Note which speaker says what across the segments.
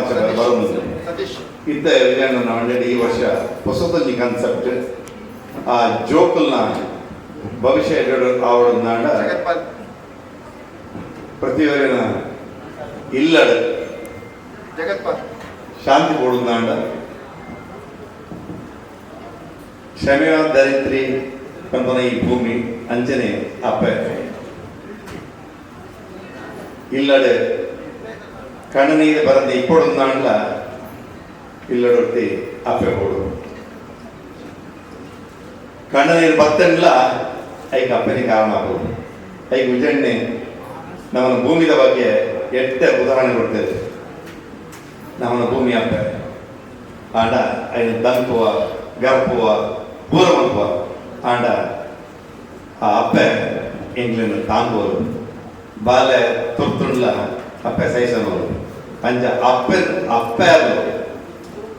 Speaker 1: ಫಲಾಂಶ ಬರುವುದು ಇದ್ದ ವಿಜಯಣ್ಣ ಮಂಡಳಿ ಈ ವರ್ಷ ಹೊಸದೊಂದು ಕಾನ್ಸೆಪ್ಟ್ ಆ ಜೋಕಲ್ನ ಭವಿಷ್ಯ ಆವಡನಾಡ ಪ್ರತಿವರಿನ ಇಲ್ಲಡ ಶಾಂತಿ ಕೊಡುನಾಡ ಕ್ಷಮೆಯ ಧರಿತ್ರಿ ಕಂಪನ ಈ ಭೂಮಿ ಅಂಚನೆ ಅಪ್ಪ ಇಲ್ಲಡೆ ಕಣ್ಣನೀರು ಬರದೆ ಇಪ್ಪೊಡುಂದಾಂಡ್ಲ ಇಲ್ಲಡೊಟ್ಟಿ ಅಪ್ಪೆ ಕೊಡು ಕಣ್ಣನೀರು ಬತ್ತಂಡ್ಲ ಐಕ್ ಅಪ್ಪನಿಗೆ ಕಾರಣ ಆಗೋದು ಐಕ್ ವಿಜಣ್ಣೆ ನಮ್ಮ ಭೂಮಿದ ಬಗ್ಗೆ ಎಟ್ಟ ಉದಾಹರಣೆ ಕೊಡ್ತೇವೆ ನಮ್ಮ ಭೂಮಿ ಅಪ್ಪ ಆಂಡ ಐದು ದಂಕುವ ಗರ್ಪುವ ಪೂರ ಮಲ್ಪುವ ಆಂಡ ಆ ಅಪ್ಪೆ ಎಂಗ್ಲಿನ ತಾಂಬೋರು ಬಾಲೆ ತುರ್ತುಂಡ್ಲ ಅಪ್ಪೆ ಸಹಿಸನವರು ಪಂಚ ಅಪ್ಪೆ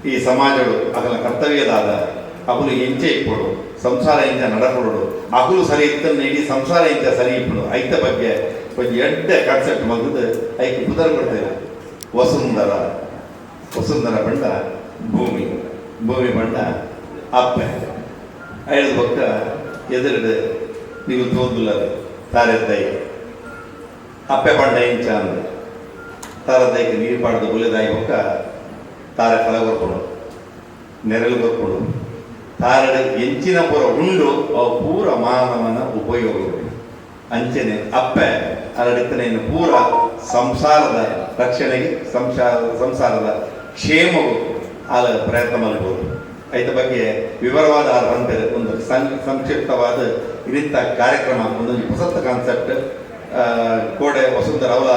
Speaker 1: ಈ ಸಮಾಜಗಳು ಅಗಲ ಕರ್ತವ್ಯದಾದ ಅಗುಲು ಎಂಚೆ ಇಪ್ಪಡು ಸಂಸಾರ ಇಂಚ ನಡಪಡು ಅಗುಲು ಸರಿ ಇತ್ತನ್ನು ಇಡೀ ಸಂಸಾರ ಇಂಚ ಸರಿ ಇಪ್ಪಡು ಐತ ಬಗ್ಗೆ ಒಂದು ಎಡ್ಡೆ ಕಾನ್ಸೆಪ್ಟ್ ಮಗದು ಐಕ್ ಉದಾರ ಕೊಡ್ತೇವೆ ವಸುಂಧರ ಬಂಡ ಭೂಮಿ ಬಂಡ ಅಪ್ಪೆ ಐದು ಪಕ್ಕ ಎದುರುಡು ನೀವು ತೋದುಲ್ಲ ತಾರೆದ್ದಾಯಿ ಅಪ್ಪೆ ಬಂಡ ಇಂಚ ಅಂದ್ರೆ ತಾರದ್ದಾಯ್ಕೆ ನೀರು ಪಾಡ್ದು ಬುಲೆದಾಯಿ ಪಕ್ಕ ತಾರೆ ಫಲ ಕೊರ್ಕೊಂಡು ನೆರಳು ಕೊರ್ಕೊಂಡು ತಾರಡ ಎಂಚಿನ ಪೂರ ಉಂಡು ಅವು ಪೂರ ಮಾನವನ ಉಪಯೋಗಗಳು ಅಂಚನೆ ಅಪ್ಪೆ ಅರಡಿತನೆಯನ್ನು ಪೂರ ಸಂಸಾರದ ರಕ್ಷಣೆಗೆ ಸಂಸಾರದ ಕ್ಷೇಮವು ಆಲ ಪ್ರಯತ್ನ ಮಾಡಬಹುದು ಐದ ಬಗ್ಗೆ ವಿವರವಾದ ಒಂದು ಸಂಕ್ಷಿಪ್ತವಾದ ಇರಿತ ಕಾರ್ಯಕ್ರಮ ಒಂದು ಹೊಸ ಕಾನ್ಸೆಪ್ಟ್ ಕೋಡೆ ವಸುಂಧರ ಅವಳ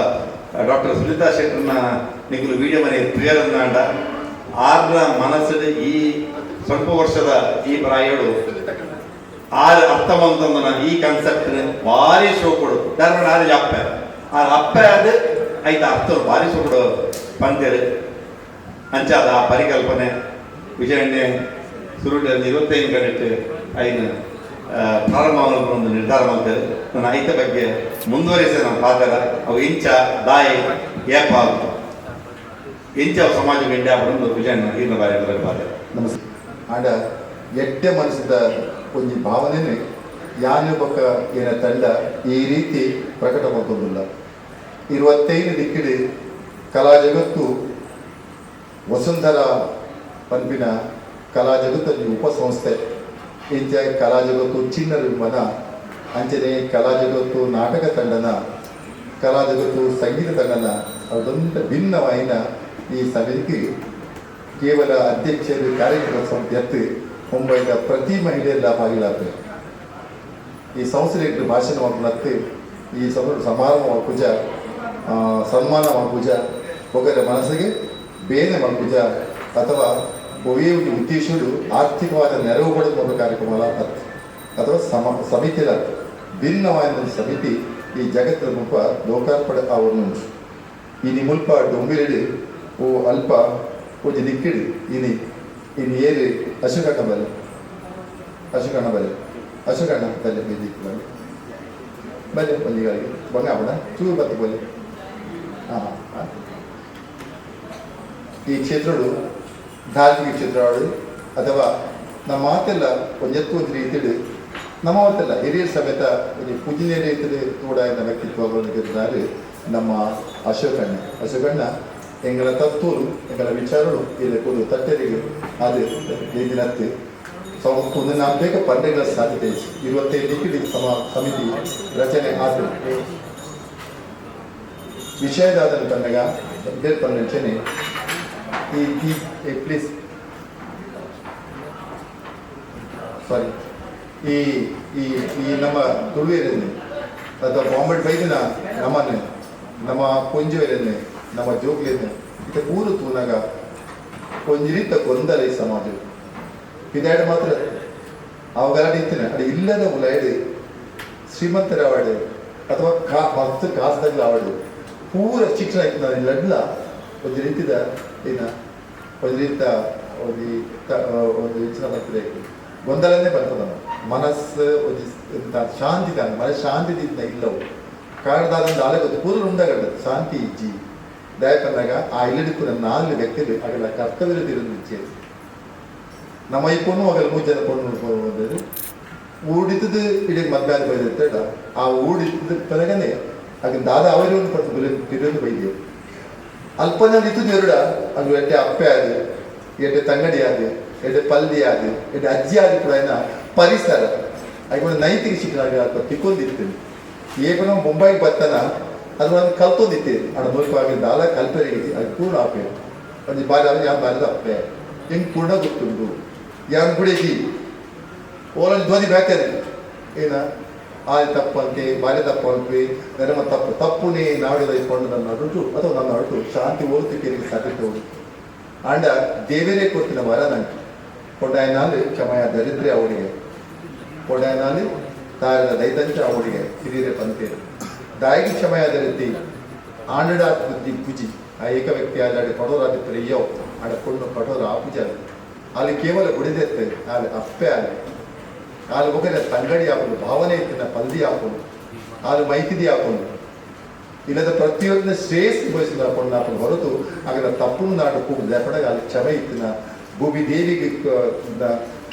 Speaker 1: ಡಾಕ್ಟರ್ ಸುನೀತಾ ಶೆಟ್ಟರ್ನ ನಿಗಲು ವಿಡಿಯೋ ಮನೆ ಪ್ರಿಯರನ್ನಾಂಡ ಆರ್ರ ಮನಸ್ಸಿನ ಈ ಸ್ವಲ್ಪ ವರ್ಷದ ಈ ಪ್ರಾಯಗಳು ಆರು ಅರ್ಥವಂತಂದನ ಈ ಕಾನ್ಸೆಪ್ಟ್ ಭಾರಿ ಶೋ ಕೊಡು ಕಾರಣ ಆರು ಅಪ್ಪೆ ಆ ಅಪ್ಪೆ ಅದು ಐದು ಅರ್ಥ ಭಾರಿ ಶೋ ಕೊಡು ಪಂದ್ಯರು ಅಂಚಾದ ಆ ಪರಿಕಲ್ಪನೆ ವಿಜಯಣ್ಣೆ ಸುರುಳಿ 25 ಗಂಟೆ ಐದು ಪ್ರಾರಂಭ ಒಂದು ನಿರ್ಧಾರ ಮಾಡ್ತಾರೆ ನನ್ನ ಐತ ಬಗ್ಗೆ ಮುಂದುವರಿಸ ನಮ್ಮ ಪಾತ್ರ ಅವು ಇಂಚ ದಾಯಿ ಏಪ ಇಂಚ ಸಮಾಜ ಗಂಟೆ ಆಗ್ಬಿಟ್ಟು ವಿಜಯಣ್ಣ ಈಗಿನ ಬಾರಿ ಪಾತ್ರ
Speaker 2: ನಮಸ್ತೆ ಆಂಡ ಎಟ್ಟೆ ಮನಸ್ಸಿದ ಒಂದು ಭಾವನೆ ಯಾನು ಬೊಕ್ಕ ಏನ ತಂಡ ಈ ರೀತಿ ಪ್ರಕಟ ಮಾಡ್ತದಿಲ್ಲ 25 ದಿಕ್ಕಿಡಿ ಕಲಾ ಜಗತ್ತು ವಸುಂಧರ ಪಂಪಿನ ಕಲಾ ಜಗತ್ತಲ್ಲಿ ಉಪಸಂಸ್ಥೆ ಇಂಚ ಕಲಾ ಜಗತ್ತು ಚಿನ್ನರು ಮನ ಅಂಚನೆ ಕಲಾ ಜಗತ್ತು ನಾಟಕ ತಂಡನ ಕಲಾ ಜಗತ್ತು ಸಂಗೀತ ತಂಡನ ಅದೊಂದು ಭಿನ್ನವಾಯಿನ ಈ ಸಭೆಗೆ ಕೇವಲ ಅಧ್ಯಕ್ಷರು ಕಾರ್ಯಕ್ರಮ ಎತ್ತು ಮುಂಬೈನ ಪ್ರತಿ ಮಹಿಳೆಯಲ್ಲ ಭಾಗಿಲಾಗ್ತದೆ ಈ ಸಂಸ್ಥೆಗೆ ಭಾಷಣ ಮಾಡ್ಲತ್ತೆ ಈ ಸಮಾರಂಭ ಮಾಡ್ಪೂಜ ಸನ್ಮಾನ ಮಾಡ್ಪೂಜ ಒಬ್ಬರ ಮನಸ್ಸಿಗೆ ಬೇನೆ ಮಾಡ್ಪೂಜ ಅಥವಾ ಒಯ್ಯ ಉದ್ದೇಶಗಳು ಆರ್ಥಿಕವಾದ ನೆರವು ಪಡೆದುಕೊಂಡ ಕಾರ್ಯಕ್ರಮ ಅಥವಾ ಸಮಿತಿಯ ಭಿನ್ನವಾದ ಸಮಿತಿ ಈ ಜಗತ್ತಿನ ಮುಲ್ಪ ಲೋಕಾರ್ಪಣೆ ಅವನು ಇನಿ ಮುಲ್ಪ ಡೊಂಬಿಲಿಡಿ ಓ ಅಲ್ಪ ಒಂದು ದಿಕ್ಕಿಡಿ ಇನ್ನು ಏರಿ ಅಶುಕಣ್ಣ ಬಲೆ ಅಶುಕಣ್ಣ ತಲೆ ದಿಕ್ಕು ಬಲೆ ಬಲ್ಲಿಗಳಿಗೆ ಬಂಗಾಪಣ ಚೂರು ಬತ್ತು ಬಲೆ ಈ ಕ್ಷೇತ್ರಗಳು ಧಾರ್ಮಿಕ ಕ್ಷೇತ್ರಗಳು ಅಥವಾ ನಮ್ಮ ಮಾತೆಲ್ಲ ಒಂದು ಎತ್ತು ರೀತಿಡು ನಮ್ಮ ಮಾತೆಲ್ಲ ಹಿರಿಯರ ಸಮೇತ ಒಂದು ಪೂಜನೀಯ ರೀತಿಯಲ್ಲಿ ಕೂಡ ವ್ಯಕ್ತಿತ್ವಗಳು ನಮ್ಮ ಅಶೋಕಣ್ಣ ಎಂಗಳ ತತ್ವಗಳು ಎಂಗಳ ವಿಚಾರಗಳು ಇಲ್ಲಿ ಕೊಡು ತಟ್ಟೆರಿಗೆ ಅದು ದಿನತ್ತು ಒಂದು ನಾಲ್ಕು ಪಂದ್ಯಗಳ ಸಾಧ್ಯತೆ 25 ಡಿಗ್ರಿ ಸಮಿತಿ ರಚನೆ ಆದ ವಿಷಯದಾದ ತಂಡಗ ಪಂಚನೆ ಪ್ಲೀಸ್ ಸಾರಿ ಈ ಈ ಈ ನಮ್ಮ ತುಳುವೇರನ್ನೇ ಅಥವಾ ಬಾಂಬೆ ಬೈದಿನ ನಮ್ಮನ್ನೇ ನಮ್ಮ ಕೊಂಜುವೇರನ್ನೇ ನಮ್ಮ ಜೋಗ್ಲೇನೆ ಇದು ಪೂರು ತೂನಾಗ ಕೊಂಜಿರಿತ ಗೊಂದಲ ಈ ಸಮಾಜ ಇದಾಡು ಮಾತ್ರ ಅವುಗಳ ಇತ್ತಿನ ಅದು ಇಲ್ಲದ ಉಲಾಯ್ಡು ಶ್ರೀಮಂತರ ಆವಾಡು ಅಥವಾ ಮಸ್ತ್ ಕಾಸ್ದಾಗ ಆವಾಡು ಪೂರ ಶಿಕ್ಷಣ ಇತ್ತು ನಾನು ಇಲ್ಲಡ್ಲ ಒಂದು ರೀತಿದ ಏನ ಒಂದು ರೀತ ಒಂದು ಹೆಚ್ಚಿನ ಬರ್ತದೆ ಗೊಂದಲನೇ ಬರ್ತದ ಮನಸ್ಸು ಒಂದು ಶಾಂತಿ ಮನಸ್ಸು ಶಾಂತಿ ಇಲ್ಲವು ಕಾರಣದಾದ ಆಲೋಚನೆ ಪೂರ್ವ ಉಂಡಾಗಲ್ಲ ಶಾಂತಿ ಇಜ್ಜಿ ದಯಪಂದಾಗ ಆ ಇಲ್ಲಡಿಕ್ಕೂ 4 ವ್ಯಕ್ತಿಗಳು ಅಗಲ ಕರ್ತವ್ಯ ತಿರುಗಿ ನಮ್ಮ ಈ ಪೊಣ್ಣು ಅಗಲ 3 ಜನ ಪೊಣ್ಣು ಊಡಿತದ ಇಡೀ ಮಧ್ಯಾಹ್ನ ಬೈದಿರ್ತಾಡ ಆ ಊಡಿತದ ಪದಗನೆ ಆಗ ದಾದ ಅವರು ಪಟ್ಟು ತಿರುಗಿ ಬೈದೇವು ಅಲ್ಪನ ಇತ್ತು ದೇವರುಡ ಅದು ಎಡ್ಡೆ ಅಪ್ಪೆ ಆದು ಎಡ್ಡೆ ತಂಗಡಿ ಆದು ಎಡ್ಡೆ ಪಲ್ದಿ ಆದು ಎಡ್ಡೆ ಅಜ್ಜಿ ಆದಿ ಕೂಡ ಪರಿಸರ ಆಗ ನೈತಿಕ ಶಿಕ್ಷಣ ತಿಕ್ಕೊಂಡಿರ್ತೀನಿ ಈಗ ನಾವು ಮುಂಬೈಗೆ ಬರ್ತಾನ ಅದು ಒಂದು ಕಲ್ತೊಂದಿತ್ತೇವೆ ಅಡ ಮೂಲಕವಾಗಿ ದಾಲ ಕಲ್ಪನೆ ಅದು ಪೂರ್ಣ ಆಪೆ ಒಂದು ಬಾರಿ ಅವ್ರು ಯಾವ ಬಾರಿದ ಅಪ್ಪೆ ಹೆಂಗೆ ಪೂರ್ಣ ಗೊತ್ತುಂಟು ಯಾರು ಬಿಡೇಜಿ ಓಲಲ್ಲಿ ಧ್ವನಿ ಬ್ಯಾಕರಿ ಏನ ಆಯ್ ತಪ್ಪಂತೆ ಬಾಲ್ಯ ತಪ್ಪಂತೆ ನೆರಮ ತಪ್ಪುನೇ ನಾಡಿದ ಇಟ್ಕೊಂಡು ನನ್ನ ಅಡುಟು ಅಥವಾ ನನ್ನ ಅಡುಟು ಶಾಂತಿ ಓದುತ್ತಿಗೆ ಸಾಧ್ಯತೆ ಹೋಗಿ ಆಂಡ ದೇವರೇ ಕೊಟ್ಟಿನ ವರ ನನಗೆ ಕೊಡಾಯನಾಲಿ ಕ್ಷಮಯ ದರಿದ್ರೆ ಅವಳಿಗೆ ಕೊಡಾಯನಾಲಿ ತಾರದ ದೈತಂಚ ಅವಳಿಗೆ ಹಿರಿಯರೇ ಪಂತೇರು ದಾಯಿಗೆ ಕ್ಷಮಯಾದ ರೀತಿ ಆಂಡಡ ಬುದ್ಧಿ ಪೂಜಿ ಆ ಏಕ ವ್ಯಕ್ತಿ ಆದಾಡಿ ಕಠೋರಾದಿತ್ತರ ಅಯ್ಯೋ ಆಡ ಕೊಂಡು ಕಠೋರ ಆ ಪೂಜೆ ಅಲ್ಲಿ ಕೇವಲ ಗುಡಿದೆತ್ತೆ ಅಲ್ಲಿ ಅಪ್ಪೆ ಅಲ್ಲಿ ಅಲ್ಲಿ ಹೋಗಿದ್ರೆ ತಂಗಡಿ ಹಾಕೋದು ಭಾವನೆ ಇತ್ತಿನ ಪಲ್ದಿ ಹಾಕೋದು ಅಲ್ಲಿ ಮೈತಿದಿ ಹಾಕೋದು ಇಲ್ಲದ ಪ್ರತಿಯೊಂದು ಶ್ರೇಷ್ಠ ಬಯಸಿದ ಹಾಕೊಂಡು ಹಾಕೊಂಡು ಹೊರತು ಆಗಲ ತಪ್ಪನ್ನು ನಾಡು ಕೂಗು ದಯಪಡಾಗ ಅಲ್ಲಿ ಕ್ಷಮೆ ಇತ್ತಿನ ಭೂಮಿ ದೇವಿಗೆ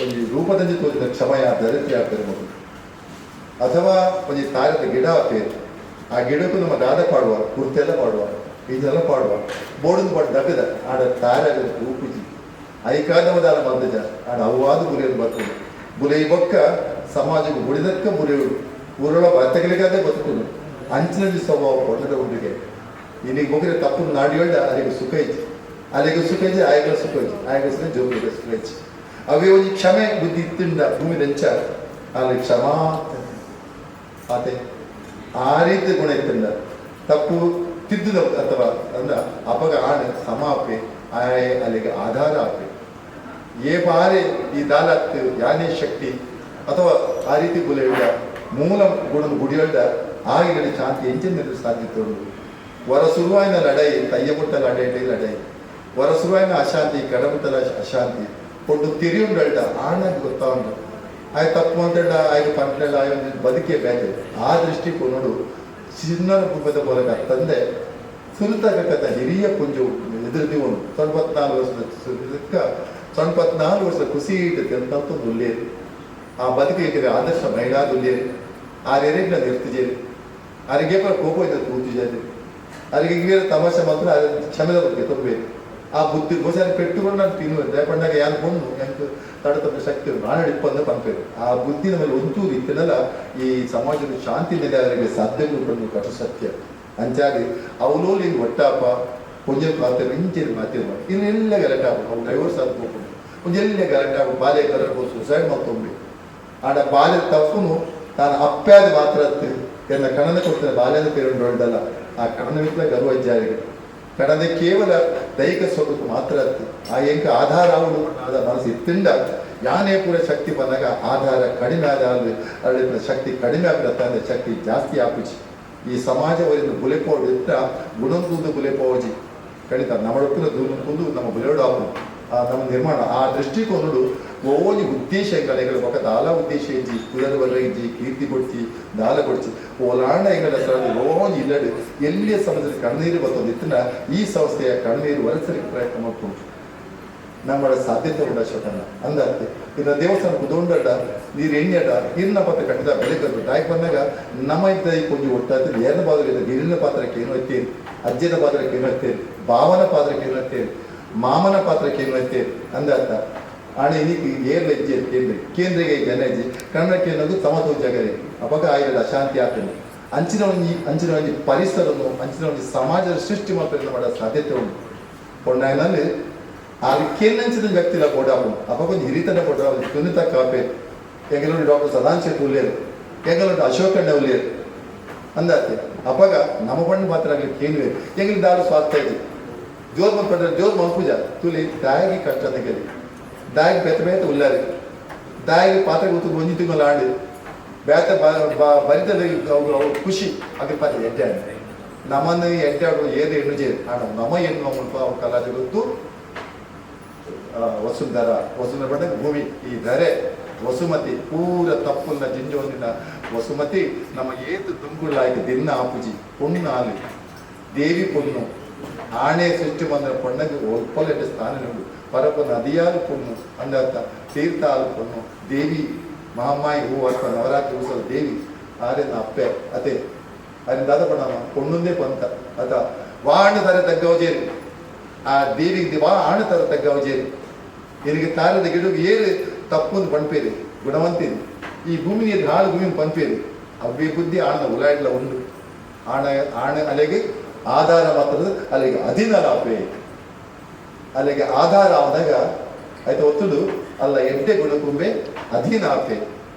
Speaker 2: ಒಂದು ರೂಪದಲ್ಲಿ ತೋರಿದ ಕ್ಷಮಯ ದರಿದ್ರಿ ಆಗ್ತಿರ್ಬೋದು ಅಥವಾ ಒಂದು ತಾರದ ಗಿಡ ಹಾಕ್ತೇವೆ ಆ ಗಿಡಕ್ಕೂ ನಮ್ಮ ದಾದ ಪಾಡುವ ಕುರ್ತೆಲ್ಲ ಪಾಡುವ ಇದೆಲ್ಲ ಪಾಡುವ ಬೋಡನ್ನು ಪಾಡು ದಕ್ಕದ ಆಡ ತಾರಾಗ ರೂಪಿಸಿ ಐಕಾದವದಾರ ಬಂದಜ ಆಡ ಅವಾದ ಗುರಿಯನ್ನು ಬರ್ತದೆ ಬುಲೈ ಬೊಕ್ಕ ಸಮಾಜಕ್ಕೆ ಬುಡಿದಕ್ಕ ಬುರೆಯುಡು ಊರೊಳ ಬರ್ತಗಳಿಗಾದೇ ಬದುಕುದು ಅಂಚಿನಲ್ಲಿ ಸ್ವಭಾವ ಕೊಂಡದ ಹುಡುಗೆ ಇನ್ನೀಗ ಹೋಗಿದ್ರೆ ತಪ್ಪು ನಾಡಿ ಹೇಳ್ದ ಅಲ್ಲಿಗೆ ಸುಖ ಐತಿ ಅಲ್ಲಿಗೆ ಸುಖ ಐತಿ ಆಯ್ಗಳ ಸುಖ ಐತಿ ಆಯ್ಗಳ ಸುಖ ಜೋಗಿಗೆ ಸುಖ ಐತಿ ಅವೇ ಒಂದು ಕ್ಷಮೆ ಬುದ್ಧಿ ಇತ್ತಿಂದ ಭೂಮಿ ದಂಚ ಅಲ್ಲಿ ಕ್ಷಮಾ ಆತೆ ಆ ರೀತಿ ಗುಣ ಇತ್ತಿಂದ ತಪ್ಪು ತಿದ್ದುದ ಅಥವಾ ಅಂದ ಅಪಗ ಆಣ ಸಮಾಪೆ ಆಯೆ ಅಲ್ಲಿಗೆ ಆಧಾರ ಆಪೆ ಏ ಬಾರಿ ಈ ದಾಲತ್ತು ಯಾನೇ ಶಕ್ತಿ ಅಥವಾ ಆ ರೀತಿ ಗುಲೆಯುಡ ಮೂಲ ಗುಣ ಗುಡಿಯೊಳ್ಳ ಆಗಿಗಡೆ ಶಾಂತಿ ಎಂಚಿನ ಸಾಧ್ಯತೆ ಉಂಟು ವರ ಶುರುವಾಯಿನ ಲಡೈ ತಯ್ಯಮುಟ್ಟಲ ಅಡೇಟೈ ಲಡೈ ವರ ಶುರುವಾಯಿನ ಅಶಾಂತಿ ಕಡಮುಟ್ಟಲ ಅಶಾಂತಿ ಕೊಂಡು ತಿರಿಯುಂಡಳ್ಳ ಆಣಕ್ಕೆ ಗೊತ್ತಾ ಉಂಟು ಆಯ್ತು ತಪ್ಪು ಅಂತೇಳ ಆಯ್ತು ಪಂಟ್ಲೆಲ್ಲ ಆಯ್ ಬದುಕೇ ಬೇಕೆ ಆ ದೃಷ್ಟಿಕೋನೋಡು ಚಿನ್ನರ ಕುಂಭದ ಮೂಲಕ ತಂದೆ ಸುಲ್ತಕ ಹಿರಿಯ ಪುಂಜು ಎದುರಿದಿ ಉಂಟು 94 ವರ್ಷದ 94 ವರ್ಷ ಖುಷಿ ಇಟ್ಟದೆ ಅಂತ ದುಲ್ಲೇರು ಆ ಬದುಕಿಗೆ ಆದರ್ಶ ಮಹಿಳಾ ದುಲ್ಲೇರು ಆರೆರೆಗ್ಲ ನಿರ್ತಿಜೇರಿ ಆರಿಗೆ ಕೋಪ ಇದ್ದ ಕೂತಿಜೇರಿ ಆರಿಗೆ ಇವೇರ ತಮಾಷೆ ಮಾತ್ರ ಕ್ಷಮೆದ ಬಗ್ಗೆ ತೊಂಬೇಕು ಆ ಬುದ್ಧಿ ಗೋಸಾರಿ ಪೆಟ್ಟುಕೊಂಡು ನಾನು ತಿನ್ನುವೆ ದಯಪಂಡಾಗ ಯಾರು ಬಂದು ಹೆಂಗೆ ತಡತಪ್ಪ ಶಕ್ತಿ ನಾನು ಹಿಡ್ಕೊಂಡು ಪಂಪೇರು ಆ ಬುದ್ಧಿನ ಮೇಲೆ ಒಂಚೂರು ಇತ್ತನಲ್ಲ ಈ ಸಮಾಜದ ಶಾಂತಿ ನೆಲೆ ಅವರಿಗೆ ಸಾಧ್ಯಗಳು ಕಷ್ಟ ಸತ್ಯ ಅಂಚಾಗಿ ಅವಲೋಲಿ ಒಟ್ಟಾಪ ಕೊಂಚ ಮಾತೇರು ಇಂಚೇರಿ ಮಾತೇರು ಇನ್ನೆಲ್ಲ ಗಲಾಟಾಪ ಅವ್ನು ಡೈವರ್ಸ್ ಆಗಿ ಹೋಗ್ಕೊಂಡು ಒಂದೆಲ್ಲ ಗಲಾಟಾಪ ಬಾಲ್ಯ ಕಲರ್ಬೋದು ಸುಸೈಡ್ ಮಾಡ್ಕೊಂಬಿ ಆಡ ಬಾಲ್ಯದ ತಪ್ಪುನು ತಾನು ಅಪ್ಪ್ಯಾದ ಮಾತ್ರ ಎನ್ನ ಕಣನ ಕೊಡ್ತಾನೆ ಬಾಲ್ಯದ ಪೇರು ಹೊಡೆದಲ್ಲ ಆ ಕಣನವಿತ್ತ ಗರ್ವಜ್ಜಾರಿಗೆ ಕಣದ ಕೇವಲ ದೈಹಿಕ ಸ್ವರೂಪ ಮಾತ್ರ ಆ ಎಂಕ ಆಧಾರ ಅವಳು ಆದ ಮನಸ್ಸು ಇತ್ತಿಂದ ಯಾನೇ ಪೂರ ಶಕ್ತಿ ಬಂದಾಗ ಆಧಾರ ಕಡಿಮೆ ಆದ ಅಲ್ಲಿ ಶಕ್ತಿ ಕಡಿಮೆ ಆಗ್ಬಿಡತ್ತ ಅಂದ್ರೆ ಶಕ್ತಿ ಜಾಸ್ತಿ ಆಪುಜಿ ಈ ಸಮಾಜವರಿಂದ ಬುಲೆಪೋಡು ಇತ್ತ ಗುಣಂತುಂದು ಬುಲೆಪೋಜಿ ಖಂಡಿತ ನಮ್ಮಡೊಟ್ಟಿನ ದೂರಂತುಂದು ನಮ್ಮ ಬುಲೆಯೋಡು ಆಪು ನಮ್ಮ ನಿರ್ಮಾಣ ಆ ದೃಷ್ಟಿಕೋನಡು ಓನಿ ಉದ್ದೇಶ ಎಂಗಳೆಗಳು ఒక ದಾಲ ಉದ್ದೇಶ ಇಜ್ಜಿ ಕುದರ ಬರಗಿಜ್ಜಿ ಕೀರ್ತಿ ಕೊಡ್ಚಿ ದಾಲ ಕೊಡ್ಚಿ ಓಲಾಂಡ ಎಂಗಲ ಸ್ಥಳದಲ್ಲಿ ಓನಿ ಇಲ್ಲಡು ಎಲ್ಲಿಯ ಸಮಯದಲ್ಲಿ ಕಣ್ಣೀರು ಬರ್ತದೆ ಇತ್ತಿನ ಈ ಸಂಸ್ಥೆಯ ಕಣ್ಣೀರು ಒರೆಸಲಿಕ್ಕೆ ಪ್ರಯತ್ನ ಮಾಡ್ಕೊಂಡು ನಮ್ಮ ಸಾಧ್ಯತೆ ಉಂಡ ಶೋಕನ ಅಂದತ್ತೆ ಇನ್ನು ದೇವಸ್ಥಾನ ಕುದೊಂಡಡ ನೀರು ಎಣ್ಣೆಡ ಹಿರಿನ ಪಾತ್ರ ಕಟ್ಟಿದ ಬೆಲೆ ಕಟ್ಟು ತಾಯಿ ಬಂದಾಗ ನಮ್ಮ ಇದ್ದ ಈ ಕೊಂಚ ಒಟ್ಟಾಗ್ತದೆ ಏನ ಪಾತ್ರಕ್ಕೆ ಹಿರಿನ ಪಾತ್ರಕ್ಕೆ ಏನು ಐತೇರಿ ಅಜ್ಜನ ಪಾತ್ರಕ್ಕೆ ಏನು ಐತೇರಿ ಭಾವನ ಪಾತ್ರಕ್ಕೆ ಏನು ಐತೇರಿ ಮಾಮನ ಪಾತ್ರಕ್ಕೆ ಏನು ಐತೇರಿ ಅಂದತ್ತ ಆಣೆ ಇನ್ನೀಗ ಏರ್ಲ ಹೆಜ್ಜೆ ಕೇಂದ್ರಿಗೆ ಜನ ಹೆಜ್ಜೆ ಕನ್ನಡಕ್ಕೆ ಅನ್ನೋದು ಸಮತೋಲ ಜಗರಿ ಅವಾಗ ಆಯ್ದ ಅಶಾಂತಿ ಆಗ್ತದೆ ಅಂಚಿನ ಒಂದು ಪರಿಸರವನ್ನು ಅಂಚಿನ ಒಂದು ಸಮಾಜದ ಸೃಷ್ಟಿ ಮಾಡೋ ಸಾಧ್ಯತೆ ಉಂಟು ಕೊಂಡಾಯನಲ್ಲಿ అది కేంద్రించిన వ్యక్తిలా కూడా అప్పుడు కొంచెం ಹಿರಿತನ ಕೂಡ ಸುನಿತಾ ಕಾಪೆ ಎಂಗೆಲ್ಲೂ ಡಾಕ್ಟರ್ ಸದಾನ್ ಶೆಟ್ಟಿ ಉಲ್ಲೇರು ಎಂಗೆಲ್ಲೂ ಅಶೋಕಣ್ಣ ಉಲ್ಲೇರು ಅಂದಾತೆ ಅಪ್ಪಾಗ ನಮ್ಮ ಬಣ್ಣ ಮಾತ್ರ ಆಗ್ಲಿಕ್ಕೆ ಏನಿವೆ ಎಂಗೆಲ್ಲಿ ದಾರು ಸ್ವಾರ್ಥ ಇದೆ ಜೋರ್ ಬಂದ್ಕೊಂಡ್ರೆ ಜೋರ್ ಮಂಪೂಜ ತುಲಿ ದಾಯಿಗೆ ಕಷ್ಟ ತೆಗೆದು ದಾಯಿಗೆ ಬೆತ್ತ ಬೇತ ಉಲ್ಲಾರಿ ದಾಯಿಗೆ ಪಾತ್ರ ಗೊತ್ತು ಒಂಜಿ ತಿಂಗಳು ಆಡಿ ಬೇತ ಬರಿತದ ಖುಷಿ ಅದ್ರ ಪಾತ್ರ ಎಡ್ಡೆ ಆಡಿ ನಮ್ಮನ್ನು ಎಡ್ಡೆ ಆಡುವ ಏದು ಹೆಣ್ಣು ಜೇರು ಆಡ ನಮ್ಮ ಹೆಣ್ಣು ನಮ್ಮ ಕಲಾಜ ಗೊತ್ತು ವಸುಂಧರ ಪಡೆ ಭೂಮಿ ಈ ಧರೆ ವಸುಮತಿ ಪೂರ ತಪ್ಪುನ್ನ ಜಿಂಜೋನಿನ ವಸುಮತಿ ನಮ್ಮ ಏತು ದುಂಗುಳ್ಳಾಗಿ ದಿನ ಆಪುಜಿ ಪುಣ್ಣ ಆಲಿ ದೇವಿ ಪುಣ್ಣು ಆಣೆ ಸೃಷ್ಟಿ ಮಂದಿರ ಪಣ್ಣಗೆ ಒಪ್ಪಲೆಂಟ ಸ್ಥಾನ ಉಂಟು ಪರಪ ನದಿಯಾಲು ಪೊಣ್ಣು ಅಂದಾತ ತೀರ್ಥಾಲು ಪೊಣ್ಣು ದೇವಿ ಮಹಮ್ಮಾಯಿ ಹೂ ಅಥವಾ ನವರಾತ್ರಿ ಉತ್ಸವ ದೇವಿ ಆರೇನ ಅಪ್ಪೆ ಅದೇ ಅದನ್ನ ದಾದ ಪಣ ಪೊಣ್ಣುಂದೇ ಪಂತ ಅದ ವಾಣ ತರ ತಗ್ಗವಜೇರಿ ಆ ದೇವಿಗೆ ವಾ ಆಣ ತರ ತಗ್ಗವಜೇರಿ ಇದಕ್ಕೆ ತಾರದ ಗಿಡಕ್ಕೆ ಏರು ತಪ್ಪೊಂದು ಪಂಪೇರಿ ಗುಣವಂತಿದೆ ಈ ಭೂಮಿ ನೀರು ಹಾಳು ಭೂಮಿ ಪಂಪೇರಿ ಅವ್ಯ ಬುದ್ಧಿ ಆಣದ ಉಲಾಡ್ಲ ಉಂಡು ಆಣ ಅಲೆಗೆ ಆಧಾರ ಮಾತ್ರದ ಅಲ್ಲಿಗೆ ಅಧೀನರ ಅಪ್ಪೆ ಅಲ್ಲಿಗೆ ಆಧಾರ ಆದಾಗ ಆಯ್ತು ಒತ್ತುಡು ಅಲ್ಲ ಎಡ್ಡೆ ಗುಣಕುಂಬೆ ಅಧೀನ ಆಪೆ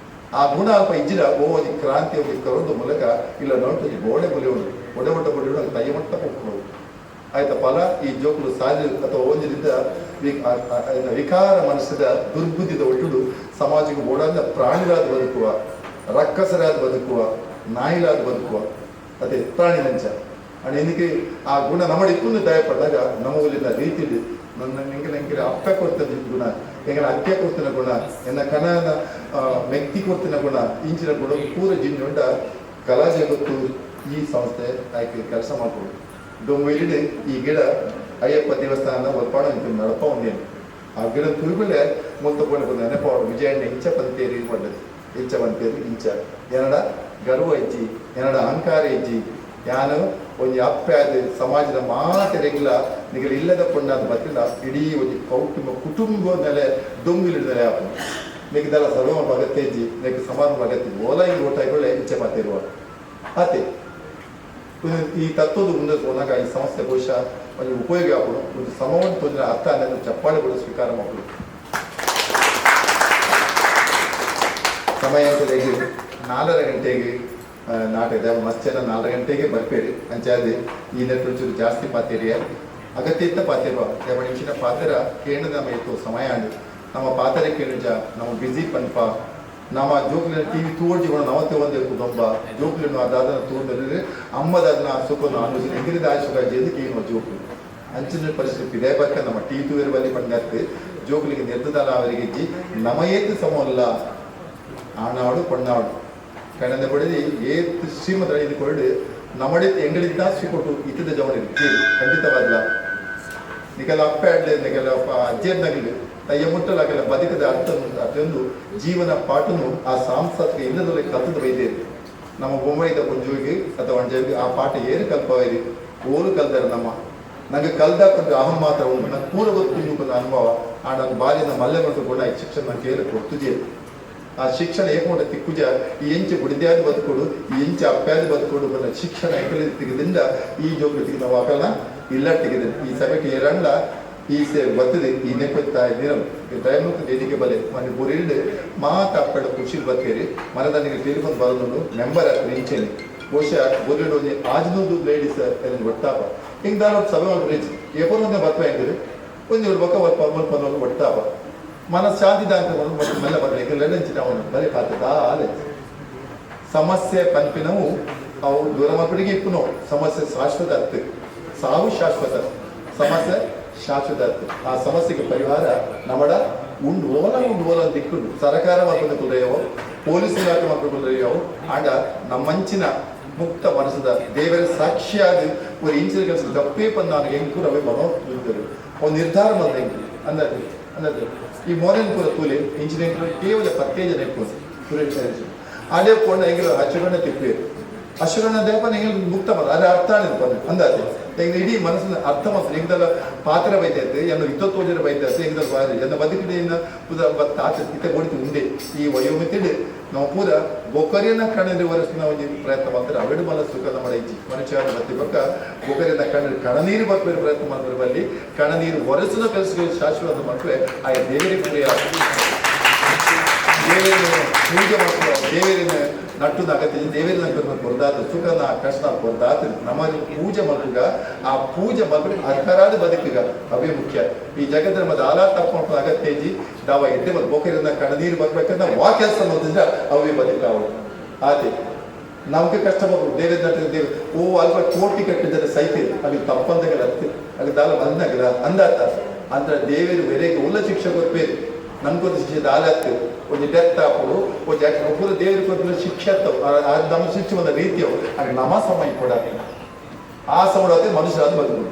Speaker 2: ಆ ಗುಣ ಅಲ್ಪ ಇಜ್ಜಿರ ಓದಿ ಕ್ರಾಂತಿ ಹೋಗಿ ಕರೋದು ಮೂಲಕ ಇಲ್ಲ ನೋಟು ಗೋಡೆ ಬಲಿ ಉಂಟು ಒಡೆ ಒಡ್ಡ ಬಲಿ ಉಂಟು ತೈ ಮಟ್ಟ ಹೋಗ್ಬೋದು ಆಯ್ತಾ ಫಲ ಈ ಜೋಕುಲು ಸಾಲಿ ಅಥವಾ ಓದಿದಿಂದ ವಿಕಾರ ಮನಸ್ಸದ ದುರ್ಬುದ್ಧಿದ ಒಟ್ಟುಡು ಸಮಾಜಕ್ಕೆ ಓಡಾದ ಪ್ರಾಣಿರಾದ ಬದುಕುವ ರಕ್ಕಸರಾದ ಬದುಕುವ ನಾಯಿಲಾದ ಬದುಕುವ ಅದೇ ಪ್ರಾಣಿ ನಂಚ ಅಂಡ್ ಇದಕ್ಕೆ ಆ ಗುಣ ನಮ್ಮಡಿಕ್ಕೂ ದಯಪಟ್ಟಾಗ ನಮ್ಮ ಊರಿನ ರೀತಿ ನಂಗೆ ಅಪ್ಪ ಕೊಡ್ತದೆ ಗುಣ ಎಂಗನ ಅಕ್ಕೆ ಕೊಡ್ತಿನ ಗುಣ ಎನ್ನ ಕಣನ ಮೆಕ್ತಿ ಕೊಡ್ತಿನ ಗುಣ ಇಂಚಿನ ಗುಣ ಪೂರ ಜಿಂಜುಂಡ ಕಲಾ ಜಗತ್ತು ಈ ಸಂಸ್ಥೆ ಆಯ್ಕೆ ಕೆಲಸ ಮಾಡ್ಬೋದು ದೊಂಬೈಲಿಡೆ ಈ ಗಿಡ ಅಯ್ಯಪ್ಪ ದೇವಸ್ಥಾನ ಒಲ್ಪಾಡ ನಡಪ ಒಂದೇನು ಆ ಗಿಡ ತುರುಬಲೆ ಮುಲ್ತಕೊಂಡು ಬಂದ ನೆನಪ ವಿಜಯಣ್ಣ ಇಂಚ ಪಂತೇರಿ ಪಡ್ಡದು ಇಂಚ ಪಂತೇರಿ ಇಂಚ ಎನ್ನಡ ಗರ್ವ ಇಜ್ಜಿ ಎನ್ನಡ ಅಹಂಕಾರ ಇಜ್ಜಿ ಯಾನು ಒಂದು ಅಪ್ಪೆ ಆದ ಸಮಾಜದ ಮಾತೆರೆಗಿಲ್ಲ ನಿಗಲು ಇಲ್ಲದ ಪುಣ್ಯ ಅದು ಬತ್ತಿಲ್ಲ ಇಡೀ ಒಂದು ಕುಟುಂಬ ನೆಲೆ ದೊಂಗಿಲಿಡ ನೆಲೆ ಆಪ ನಿಗದೆಲ್ಲ ಸರ್ವ ಅಗತ್ಯ ಇಜ್ಜಿ ನಿಗ ಸಮಾರಂಭ ಅಗತ್ಯ ಓಲ ಈ ಓಟಾಯಿಗಳೇ ಇಂಚೆ ಮಾತಿರುವ ಆತೆ ಈ ತತ್ವದ ಮುಂದೆ ಹೋದಾಗ ಈ ಸಮಸ್ಯೆ ಬಹುಶಃ ಒಂದು ಉಪಯೋಗ ಆಗೋದು ಒಂದು ಸಮವನ್ನು ತೊಂದರೆ ಅರ್ಥ ಅನ್ನೋದು ಚಪ್ಪಾಳೆಗಳು ಸ್ವೀಕಾರ ಮಾಡೋದು ಸಮಯ ಅಂತೇಳಿ 4 ಗಂಟೆಗೆ ನಾಟಕದ ಮಸ್ಚನ 4 ಗಂಟೆಗೆ ಬರ್ಬೇಡಿ ಅಂಚಾದೆ ಈ ನೆಟ್ಟು ಜಾಸ್ತಿ ಪಾತಿರಿಯ ಅಗತ್ಯ ಇತ್ತ ಪಾತಿರುವ ನಿಮಿಷನ ಪಾತ್ರ ಕೇಳದ ನಮ್ಮ ಇತ್ತು ಸಮಯ ಅಂಡು ನಮ್ಮ ಪಾತ್ರ ಕೇಳಿಜ ನಮ್ಮ ಬಿಸಿ ಪನ್ಪ ನಮ್ಮ ಜೋಕ್ಲಿನ ಟಿವಿ ತೋಡ್ಜಿ ನವತ್ತೆ ಒಂದೇ ದೊಂಬ ಜೋಕ್ಲಿನ ಅದಾದ ತೋಡಿದ್ರೆ ಅಮ್ಮದನ್ನ ಸುಖನ ಆಲೋಚನೆ ಹೆಂಗಿರಿದ ಆಶುಗ ಜೇದಕ್ಕೆ ಏನು ಜೋಕ್ಲು ಅಂಚಿನ ಪರಿಸ್ಥಿತಿ ಇದೇ ಬರ್ಕ ನಮ್ಮ ಟಿವಿ ತೂವೇರು ಬಲ್ಲಿ ಪಂಡತ್ತೆ ಜೋಕ್ಲಿಗೆ ನಿರ್ದಲ ಅವರಿಗೆ ಇಜ್ಜಿ ನಮಯೇತು ಸಮವಲ್ಲ ಆನಾಡು ಪಣ್ಣಾಡು ಕಣ್ಣದ ಬಡದಿ ಏತ್ ಶ್ರೀಮಂತ ಇದು ಕೊರಡು ನಮ್ಮಡಿ ಎಂಗಳಿದ್ದ ಸಿಕೊಟ್ಟು ಇತ್ತದ ಜವನ ಖಂಡಿತವಾಗಲ್ಲ ನಿಗಲ ಅಪ್ಪ ಆಡ್ಲೆ ನಿಗಲ ಅಜ್ಜೇರ್ನಾಗಲಿ ತಯ್ಯ ಮುಟ್ಟಲಾಗಲ್ಲ ಬದುಕದ ಅರ್ಥೊಂದು ಜೀವನ ಪಾಠನು ಆ ಸಾಂಸ್ಕೃತಿಕ ಇಲ್ಲದಲ್ಲಿ ಕಲ್ತದ ಬೈದೇರಿ ನಮ್ಮ ಬೊಂಬೈದ ಪುಂಜುವಿಗೆ ಅಥವಾ ಅಂಜವಿಗೆ ಆ ಪಾಠ ಏನು ಕಲ್ಪವಾಯಿರಿ ಓರು ಕಲ್ದಾರ ನಮ್ಮ ನಂಗೆ ಕಲ್ದಾಕೊಂಡ್ರೆ ಅಹಂ ಮಾತ್ರ ಒಂದು ನಂಗೆ ಪೂರ ಗೊತ್ತು ಅನುಭವ ಆ ನನ್ನ ಬಾಲ್ಯದ ಮಲ್ಲೆ ಮತ್ತು ಕೂಡ ಈ ಶಿಕ್ಷಣ ನಾನು ಕೇಳಿ ಕೊಡ್ತಿದ್ದೆ ಆ ಶಿಕ್ಷಣ ಏಕೊಂಡ ತಿಕ್ಕುಜ ಈ ಎಂಚು ಗುಡಿದ್ಯಾದ ಬದುಕೋಡು ಈ ಎಂಚು ಅಪ್ಪ್ಯಾದ ಬದುಕೋಡು ಬಂದ ಶಿಕ್ಷಣ ಎಂಕಲಿ ತೆಗೆದಿಂದ ಈ ಜೋಗ್ಲು ತೆಗೆದ ವಾಕಲ್ನ ಇಲ್ಲ ತೆಗೆದ ಈ ಸಭೆಗೆ ಏರಂಡ ಈ ಬರ್ತದೆ ಈ ನೆಪ್ಪತ್ತ ದಿನ ದಯಮುಕ್ತ ವೇದಿಕೆ ಬಲೆ ಮನೆ ಬುರಿಲ್ಡ್ ಮಾತಾಡ ಖುಷಿಲ್ ಬರ್ತೇರಿ ಮನದನಿಗೆ ತಿರುಪತಿ ಬರೋದು ಮೆಂಬರ್ ಆಗ್ತದೆ ಇಂಚೆನೆ ಬಹುಶಃ ಬುರಿಲ್ಡ್ ಒಂದು ಆಜ್ನೂದು ಲೇಡೀಸ್ ಒಟ್ಟಾಪ ಹಿಂಗೆ ದಾರ ಸಭೆ ಮಾಡ್ರಿ ಎಪ್ಪೊಂದೇ ಬರ್ಪ ಹೆಂಗಿರಿ ಒಂದು ಬಕ್ಕ ಸ್ವಲ್ಪ ಒಟ್ಟಾಪ ಮನಃಶಾಂತಿ ದಾಂತ ಮೆಲ್ಲ ಬರಲಿಕ್ಕೆ ಲಂಚಿನ ಅವನು ಬರೀ ಪಾತದ ಆಲೆ ಸಮಸ್ಯೆ ಪಂಪಿನವು ಅವು ದೂರ ಮಕ್ಕಳಿಗೆ ಇಪ್ಪುನೋ ಸಮಸ್ಯೆ ಶಾಶ್ವತ ಅರ್ಥ ಸಾವು ಶಾಶ್ವತ ಸಮಸ್ಯೆ ಶಾಶ್ವತ ಅರ್ಥ ಆ ಸಮಸ್ಯೆಗೆ ಪರಿಹಾರ ನಮ್ಮಡ ಉಂಡು ಓಲ ದಿಕ್ಕುಂಡು ಸರ್ಕಾರ ಮಕ್ಕಳು ಕುಲಯವು ಪೊಲೀಸ್ ಇಲಾಖೆ ಮಕ್ಕಳು ಕುಲಯವು ಆಂಡ ನಮ್ಮಂಚಿನ ಮುಕ್ತ ಮನಸ್ಸದ ದೇವರ ಸಾಕ್ಷಿಯಾಗಿ ಒಂದು ಇಂಚಿನ ಕೆಲಸ ತಪ್ಪೇ ಬಂದ ನನಗೆ ಹೆಂಗೂ ರವೆ ಬರೋ ಒಂದು ನಿರ್ಧಾರ ಬಂದ ಹೆಂಗೆ ಅನ್ನೋದು ಈ ಮೋರನ್ ಪೂರ ತೂಲೆ ಇಂಜಿನಿಯರಿಂಗ್ ಕೇವಲ 10 ಜನ ಇಟ್ಕೊಂಡು ಸುರೇಶ್ ಅದೇ ಕೊಂಡ ಹೆಂಗಿರೋ ಅಶುಗಣ ತಿಪ್ಪಿ ಅಶುಗಣ ದೇಪ ಹೆಂಗೆ ಮುಕ್ತ ಬಂದ ಅದೇ ಅರ್ಥ ಬಂದು ಅಂದಾಜೆ ಹೆಂಗೆ ಇಡೀ ಮನಸ್ಸಿನ ಅರ್ಥ ಮಾತ್ರ ಹೆಂಗದಲ್ಲ ಪಾತ್ರ ಬೈತೈತೆ ಎನ್ನ 20 ಜನ ಬೈತೈತೆ ಹೆಂಗದ ಬಾರಿ ಎನ್ನ ಬದುಕಿಡೆಯಿಂದ ಇತ್ತೆ ಓಡಿತು ಮುಂದೆ ಈ ವಯೋಮಿತಿಡ್ ನಾವು ಪೂರ ಬೊಕರಿಯನ್ನ ಕಣ್ಣಲ್ಲಿ ಒರೆಸಿನ ಒಂದು ಪ್ರಯತ್ನ ಮಾಡ್ತಾರೆ ಅವೆಡು ಮಲ ಸುಖದ ಮಳೆ ಇಜ್ಜಿ ಮನುಷ್ಯ ಬತ್ತಿ ಬಕ್ಕ ಬೊಕರಿಯನ್ನ ಕಣ್ಣೀರು ಬರ್ತೇವೆ ಪ್ರಯತ್ನ ಮಾಡ್ತಾರೆ ಬಲ್ಲಿ ಕಣ್ಣನೀರು ಒರೆಸಿದ ಕೆಲಸಗಳು ಶಾಶ್ವತ ಮಕ್ಕಳೇ ಆ ದೇವರಿಗೆ ಪೂರೆಯ ದೇವರನ್ನು ಪೂಜೆ ಮಾಡ್ತಾರೆ ದೇವರಿನ ನಟ್ಟುದ ಅಗತ್ಯ ದೇವರಿನ ಕೊರ್ದಾತ ಸುಖನ ಕಷ್ಟ ಕೊರ್ದಾತ ನಮ್ಮಲ್ಲಿ ಪೂಜೆ ಮಲ್ಗ ಆ ಪೂಜೆ ಮಲ್ಗ ಅರ್ಹರಾದ ಬದುಕಿಗ ಅವೇ ಮುಖ್ಯ ಈ ಜಗತ್ತಿನ ಆಲಾ ತಪ್ಪ ಅಗತ್ಯ ಇಜ್ಜಿ ನಾವು ಎದ್ದೆ ಮತ್ತು ಬೊಕರಿಯಿಂದ ಕಣ್ಣನೀರು ಬರ್ಬೇಕಂದ್ರೆ ವಾ ಕೆಲಸ ನೋಡಿದ್ರೆ ಅವೇ ಬದುಕಾವು ಆತೆ ನಮ್ಗೆ ಕಷ್ಟ ಬರ್ಬೋದು ದೇವ ಓ ಅಲ್ಪ ಕೋಟಿ ಕಟ್ಟಿದರೆ ಸೈತಿ ಅಲ್ಲಿ ತಪ್ಪಂದಗಳ ಅರ್ಥ ಅಲ್ಲಿ ದಾಲ ಬಂದಾಗಲ್ಲ ಅಂದಾತ ಅಂದ್ರೆ ದೇವರು ಬೇರೆಗೆ ಉಲ್ಲ ಶಿಕ್ಷೆ ಗೊತ್ತೇರಿ ನನ್ಗೊಂದು ಶಿಕ್ಷೆ ದಾಲತ್ತು ಒಂದು ಡೆತ್ ಹಾಕೋದು ಒಂದು ಪೂರ ದೇವರಿಗೆ ಕೊಟ್ಟು ಶಿಕ್ಷೆ ನಮ್ಮ ಶಿಕ್ಷೆ ಬಂದ ರೀತಿಯವು ಹಾಗೆ ನಮ್ಮ ಸಮಯ ಕೂಡ ಆ ಸಮಯ ಮನುಷ್ಯ ಅದು ಬದುಕು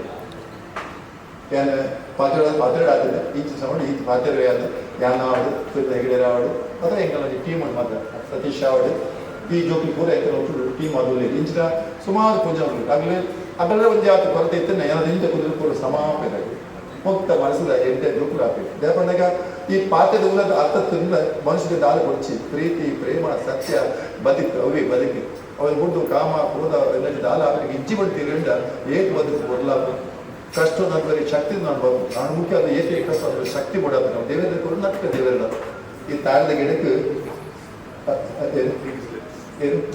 Speaker 2: ಯಾನು ಪಾತ್ರೆ ಈಚೆ ಸಮಾಡಿ ಈಚೆ ಪಾತ್ರೆ ಆದ ಯಾನ್ ಆವಡು ಹೆಗಡೆ ಆವಡು ಅಥವಾ ಎಂಕಲ್ ಟೀಮ್ ಮಾತ್ರ ಸತೀಶ್ ಆವಡು ಈ ಜೋಕಿ ಪೂರ ಎಂಕಲ್ ಟೀಮ್ ಅದು ಇಂಚಿನ ಸುಮಾರು ಪೂಜೆ ಆಗಲಿ ಅದರ ಒಂದು ಯಾವತ್ತು ಕೊರತೆ ಇತ್ತು ಏನಾದ್ರಿಂದ ಕುದುರೆ ಪೂರ ಸಮಾಪೇರಾಗಿ ಮುಕ್ತ ಮನಸ್ಸದ ಎಂಟೆ ಜೋಕುಲು ಹಾಕಬೇಕು ದೇಪಂಡಾಗ ಈ ಪಾತ್ರದ ಉಲ್ಲದ ಅರ್ಥದಿಂದ ಮನುಷ್ಯಗೆ ದಾರಿ ಕೊಡ್ಚಿ ಪ್ರೀತಿ ಪ್ರೇಮ ಸತ್ಯ ಬದುಕು ಅವಿ ಬದುಕಿ ಅವನ ಗುಡ್ಡು ಕಾಮ ಕ್ರೋಧ ಎಲ್ಲ ದಾಲ ಅವರಿಗೆ ಇಜ್ಜಿ ಬಡ್ತೀರಿಂದ ಏಕ್ ಬದುಕು ಬದಲಾಗ ಕಷ್ಟ ನನಗೆ ಶಕ್ತಿ ನಾನು ಮುಖ್ಯ ಅದು ಏಕೆ ಕಷ್ಟ ಶಕ್ತಿ ಕೊಡೋದು ನಾವು ದೇವೇಂದ್ರ ಕೊಡು ನಟ್ಟ ದೇವೇಂದ್ರ ಈ ತಾಳದ ಗಿಡಕ್ಕೆ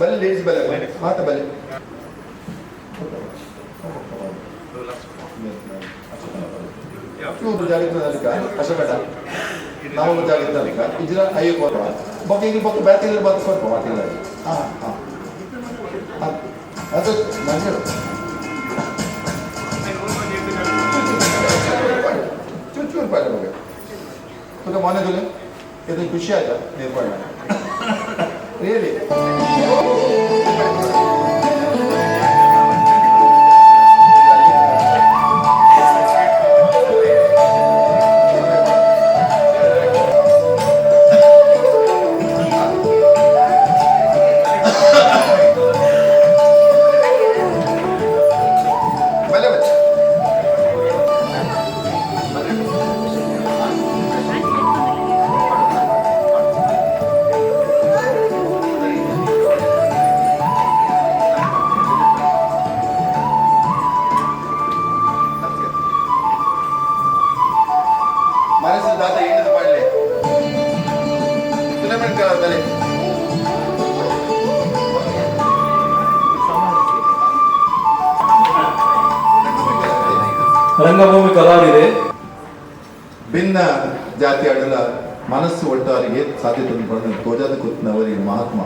Speaker 2: ಬಲ್ಲಿ ಲೇಡೀಸ್ ಬಲೆ ಮಾತ ಬಲೆ ಚೂರು ಜಾಗೃತ ಕಷ್ಟಪಟ್ಟ ನಾವು ಜಾಗೃತ ಇದ್ರ ಅಯ್ಯೋ ಬೊಕ್ಕ ಈಗ ಬೊಕ್ಕ ಬ್ಯಾತಿಲ್ಲ ಬತ್ತ ಸ್ವಲ್ಪ ಮಾತಿಲ್ಲ ಅದು ಮಂಜು ಚೂರು ಪಾಠ ಬಗ್ಗೆ तुला माने तुला ये तो खुशी आहे निर्माण रिअली दादा येणं पडले तुला पण करा झाले
Speaker 3: ರಂಗಭೂಮಿ ಕಲಾವಿದೆ
Speaker 2: ಭಿನ್ನ ಜಾತಿ ಆಡಲ ಮನಸ್ಸು ಒಟ್ಟಾರಿಗೆ ಸಾಧ್ಯತೆ ಪಡೆದ ಧ್ವಜದ ಕುತ್ತಿನವರಿಗೆ ಮಹಾತ್ಮ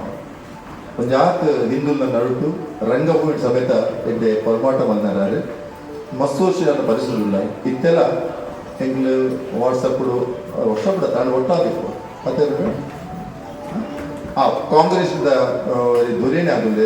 Speaker 2: ಪಂಜಾತ್ ಹಿಂದೂನ ನಡುಟು ರಂಗಭೂಮಿ ಸಮೇತ ಎಡ್ಡೆ ಪೊರ್ಮಾಟ ಬಂದಾರೆ ಮಸ್ತೂರ್ಷಿ ಪರಿಸರವಿಲ್ಲ ಇತ್ತೆಲ್ಲ ಹೆಂಗ್ಲು ವಾಟ್ಸಪ್ ವರ್ಷ ಕೂಡ ತಾನು ಒಟ್ಟಾಗಿತ್ತು ಮತ್ತೆ ಕಾಂಗ್ರೆಸ್ ಧ್ವನಿನೇ ಆಗಿಲ್ಲ